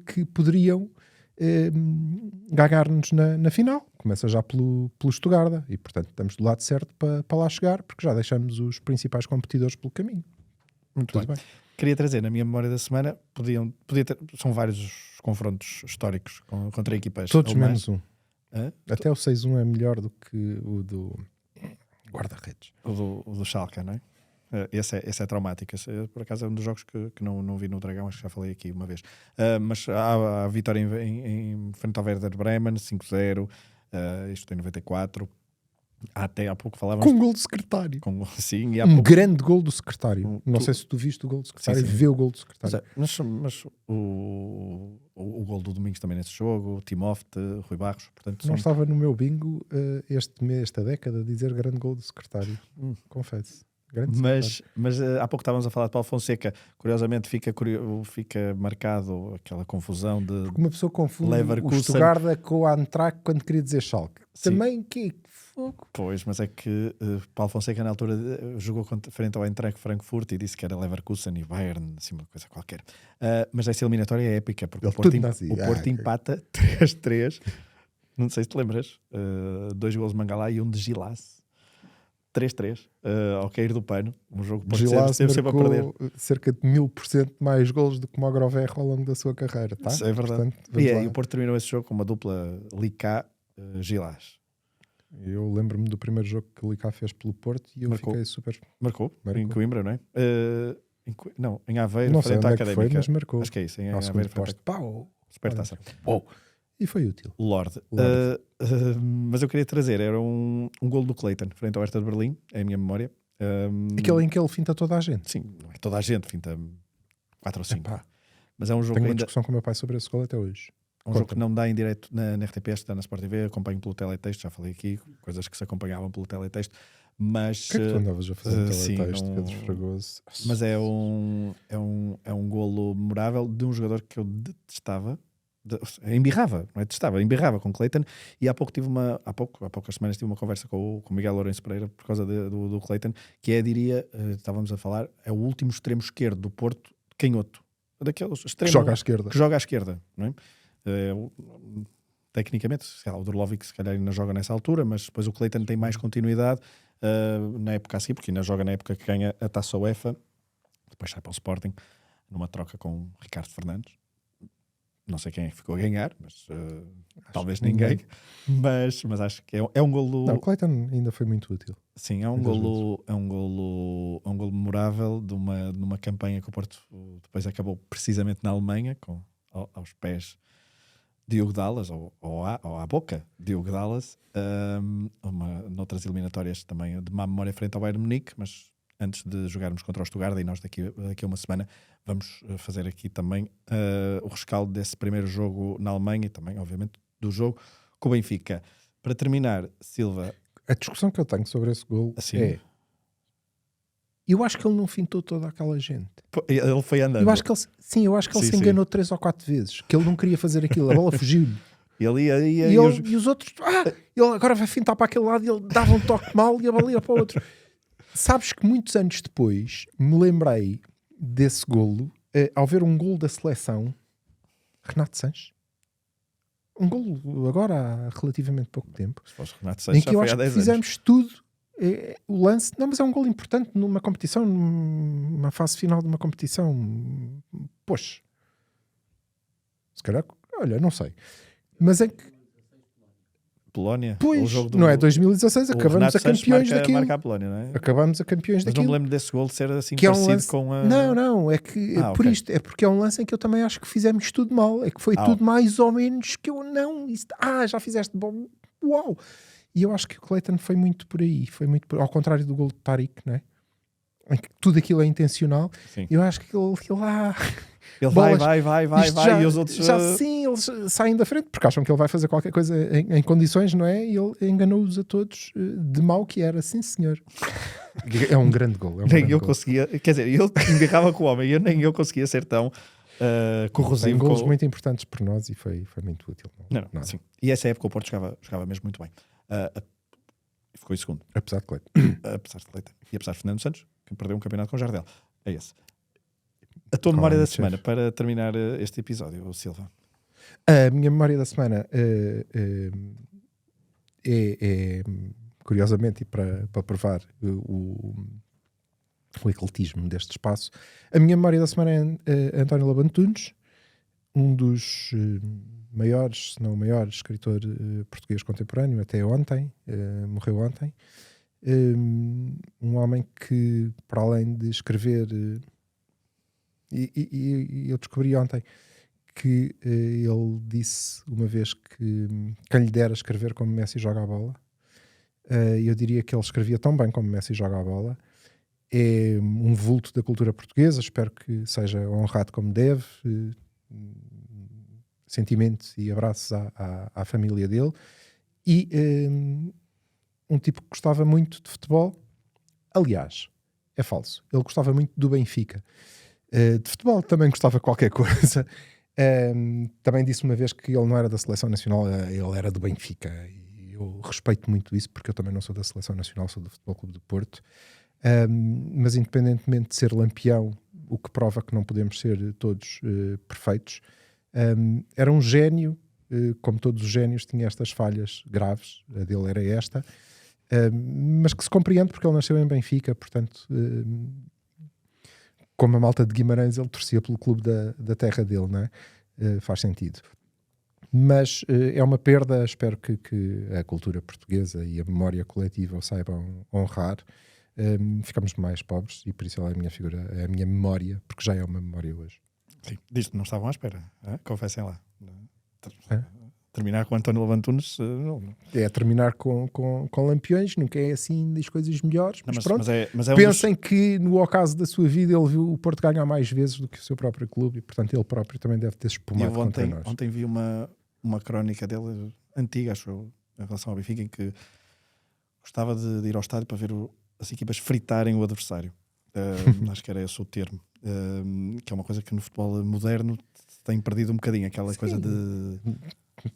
que poderiam ganhar-nos na final. Começa já pelo Stuttgart e, portanto, estamos do lado certo para lá chegar, porque já deixamos os principais competidores pelo caminho. Muito bem. Queria trazer na minha memória da semana, são vários os confrontos históricos contra equipas. Todos menos um. Até o 6-1 é melhor do que o do guarda-redes. O do Schalke, não é? Esse é traumático. Esse, por acaso é um dos jogos que não vi no Dragão, acho que já falei aqui uma vez. Mas há a vitória em frente ao Werder Bremen, 5-0, isto em 94. Até há pouco falávamos... Com um gol do secretário. Sim, e um grande gol do secretário. Não sei se tu viste o gol do secretário, sim. Vê o gol do secretário. Mas o gol do Domingos também nesse jogo, o Timófete, Rui Barros. Portanto, não estava no meu bingo esta década a dizer grande gol do secretário. Confesso. Mas há pouco estávamos a falar de Paulo Fonseca. Curiosamente fica marcado aquela confusão de... Porque uma pessoa confunde Leverkusen. O Stuttgart com a Eintracht quando queria dizer Schalke. Sim. Também que fogo. Pois, mas é que Paulo Fonseca na altura jogou frente ao Eintracht Frankfurt e disse que era Leverkusen e Bayern, assim uma coisa qualquer. Mas essa eliminatória é épica, porque o Porto empata 3-3. Não sei se te lembras. 2 golos de Mangalá e um de Gilas. 3-3 ao cair do pano. Um jogo que pode Gilás ser sempre a perder. marcou cerca de 1000% mais golos do que Mogrovejo ao longo da sua carreira, tá? Isso é verdade. Portanto, vamos lá. E o Porto terminou esse jogo com uma dupla Licá-Gilás. Eu lembro-me do primeiro jogo que o Licá fez pelo Porto e eu Marcou. fiquei super... Marcou em Coimbra, não é? Não, em Aveiro, Não sei frente à onde é que foi, Académica. mas marcou. Acho que é isso, em Ao Aveiro, segundo frente posto. Pau! Supertaça. E foi útil. Lorde. Lorde. Mas eu queria trazer, era um golo do Clayton, frente ao Hertha de Berlim, é a minha memória. Aquele em que ele finta toda a gente. Sim, não é toda a gente, finta 4 ou 5. Epá, Mas é um jogo tenho uma ainda... discussão com o meu pai sobre esse gol até hoje. É um jogo que não dá em direto na RTP, está na Sport TV, acompanho pelo teletexto, já falei aqui, coisas que se acompanhavam pelo teletexto, mas... O que é que tu andavas a fazer no sim, teletexto, não- Pedro Fragoso? Mas é um golo memorável de um jogador que eu detestava, embirrava, não é? Detestava, embirrava com Clayton, e há poucas semanas tive uma conversa com o Miguel Lourenço Pereira por causa do Clayton, que é, diria, estávamos a falar, é o último extremo esquerdo do Porto, canhoto, daqueles Que extremos joga à esquerda. que joga à esquerda, não é? Tecnicamente, sei lá, o Drolovic se calhar ainda joga nessa altura, mas depois o Clayton tem mais continuidade na época a seguir, porque ainda joga na época que ganha a Taça UEFA, depois sai para o Sporting, numa troca com o Ricardo Fernandes. Não sei quem é que ficou a ganhar, mas talvez que ninguém. ninguém. Mas acho que é um golo. Não, o Clayton ainda foi muito útil. Sim, é um golo memorável de uma campanha que o Porto depois acabou precisamente na Alemanha, aos pés de Diogo Dallas, ou à boca de Diogo Dallas, noutras eliminatórias também de má memória frente ao Bayern Munique, mas antes de jogarmos contra o Stuttgart, e nós daqui a uma semana vamos fazer aqui também o rescaldo desse primeiro jogo na Alemanha e também, obviamente, do jogo com o Benfica. Para terminar, Silva... A discussão que eu tenho sobre esse gol Assim, é... Eu acho que ele não fintou toda aquela gente. ele foi andando. Eu acho que ele, sim, eu acho que ele Sim, se enganou 3 ou 4 vezes. Que ele não queria fazer aquilo. A bola fugiu-lhe. Ele ia, E os outros... ele agora vai fintar para aquele lado e ele dava um toque mal e a bola ia para o outro. Sabes que muitos anos depois me lembrei desse golo ao ver um golo da seleção Renato Sanches. Um golo agora há relativamente pouco tempo. Se fosse Renato Em Sanches, que já eu foi acho há que 10 fizemos tudo. O lance, não, mas é um golo importante numa competição, numa fase final de uma competição. Poxa, se calhar, olha, não sei, mas é que Polónia. pois, O jogo não é 2016, o acabamos Renato a campeões Sanches daquilo. marca a Polónia, não é? Acabamos a campeões Mas não daquilo. me lembro desse gol de ser assim Que é um parecido lance... com a... Não, é que por ok. isto, é porque é um lance em que eu também acho que fizemos tudo mal. É que foi tudo mais ou menos que eu não. Já fizeste bom. Uau! E eu acho que o Clayton foi muito por aí. Ao contrário do gol de Tariq, não é? Em que tudo aquilo é intencional. Sim. Eu acho que ele Ele bolas, vai já, e os outros... sim, eles saem da frente porque acham que ele vai fazer qualquer coisa em condições, não é? E ele enganou-os a todos de mau que era, sim senhor. É um grande gol. nem eu conseguia... Quer dizer, ele embirrava com o homem e nem eu conseguia ser tão corrosivo. Tem golos muito importantes por nós e foi muito útil. Não, sim. E essa época o Porto jogava mesmo muito bem. Ficou em segundo. Apesar de Clayton. Apesar de Clayton. E apesar de Fernando Santos, que perdeu um campeonato com o Jardel. É esse. A tua memória da semana, para terminar este episódio, Silva. A minha memória da semana é curiosamente, e para provar o ecletismo deste espaço, a minha memória da semana é António Lobo Antunes, um dos maiores, se não o maior escritor português contemporâneo, até ontem, morreu ontem. Um homem que, para além de escrever, e eu descobri ontem que ele disse uma vez que quem lhe dera escrever como Messi joga a bola, eu diria que ele escrevia tão bem como Messi joga a bola. É um vulto da cultura portuguesa, espero que seja honrado como deve. Sentimentos e abraços à família dele. E um tipo que gostava muito de futebol. Aliás, é falso, ele gostava muito do Benfica. De futebol também gostava qualquer coisa. Também disse uma vez que ele não era da Seleção Nacional, ele era do Benfica. E eu respeito muito isso, porque eu também não sou da Seleção Nacional, sou do Futebol Clube do Porto. Mas independentemente de ser lampião, o que prova que não podemos ser todos perfeitos, era um gênio, como todos os génios, tinha estas falhas graves, a dele era esta, mas que se compreende porque ele nasceu em Benfica, portanto, como a malta de Guimarães, ele torcia pelo clube da terra dele, não é? Faz sentido. Mas é uma perda, espero que a cultura portuguesa e a memória coletiva o saibam honrar. Ficamos mais pobres e por isso ela é a minha figura, é a minha memória, porque já é uma memória hoje. Sim, disto não estavam à espera, confessem lá. Terminar com António Lobantunes não. É terminar com Lampiões, nunca é assim das coisas melhores, mas pronto. Mas é Pensem que no ocaso da sua vida ele viu o Porto ganhar mais vezes do que o seu próprio clube e portanto ele próprio também deve ter espumado contra nós. Ontem vi uma crónica dele antiga, acho eu, em relação ao Benfica, em que gostava de ir ao estádio para ver as equipas fritarem o adversário. Acho que era esse o termo. Que é uma coisa que no futebol moderno tem perdido um bocadinho, aquela Sim. coisa de...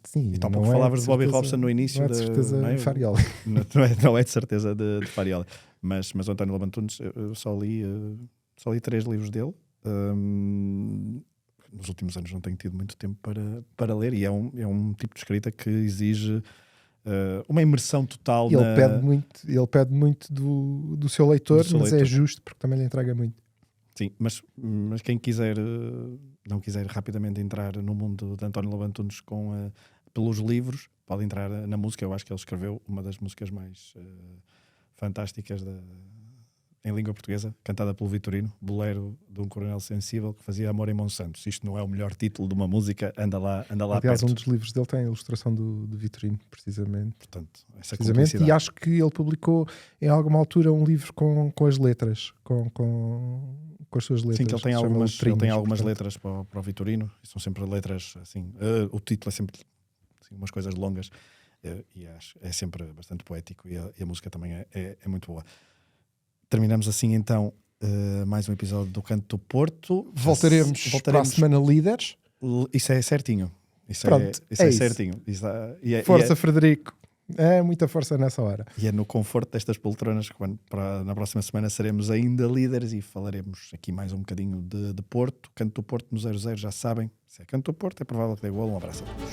Sim, e tal pouco falavas de Bobby Robson no início. Não é de certeza de Fariola. Não é de certeza de Fariola. Mas o António Lobantunes, eu só li 3 livros dele. Nos últimos anos não tenho tido muito tempo para ler, e é um tipo de escrita que exige uma imersão total. Ele pede muito do seu leitor, mas é justo porque também lhe entrega muito. Sim, mas quem quiser, não quiser rapidamente entrar no mundo de António Lobantunes pelos livros, pode entrar na música. Eu acho que ele escreveu uma das músicas mais fantásticas em língua portuguesa, cantada pelo Vitorino, Bolero de um Coronel Sensível que fazia amor em Monsanto. Se isto não é o melhor título de uma música, anda lá Aliás, perto. um dos livros dele tem a ilustração do Vitorino, precisamente. Portanto, essa cumplicidade. E acho que ele publicou em alguma altura um livro com as letras, com as suas letras. Sim, que ele tem algumas letras para o Vitorino, e são sempre letras assim. O título é sempre assim, umas coisas longas, e é sempre bastante poético, e a música também é muito boa. Terminamos assim então mais um episódio do Canto do Porto. Voltaremos para a semana líderes. Isso é certinho. Isso é certinho. Força, Frederico. É muita força nessa hora. E é no conforto destas poltronas que na próxima semana seremos ainda líderes e falaremos aqui mais um bocadinho de Porto. Canto do Porto no 00, já sabem. Se é Canto do Porto é provável que dê golo. Um abraço a todos.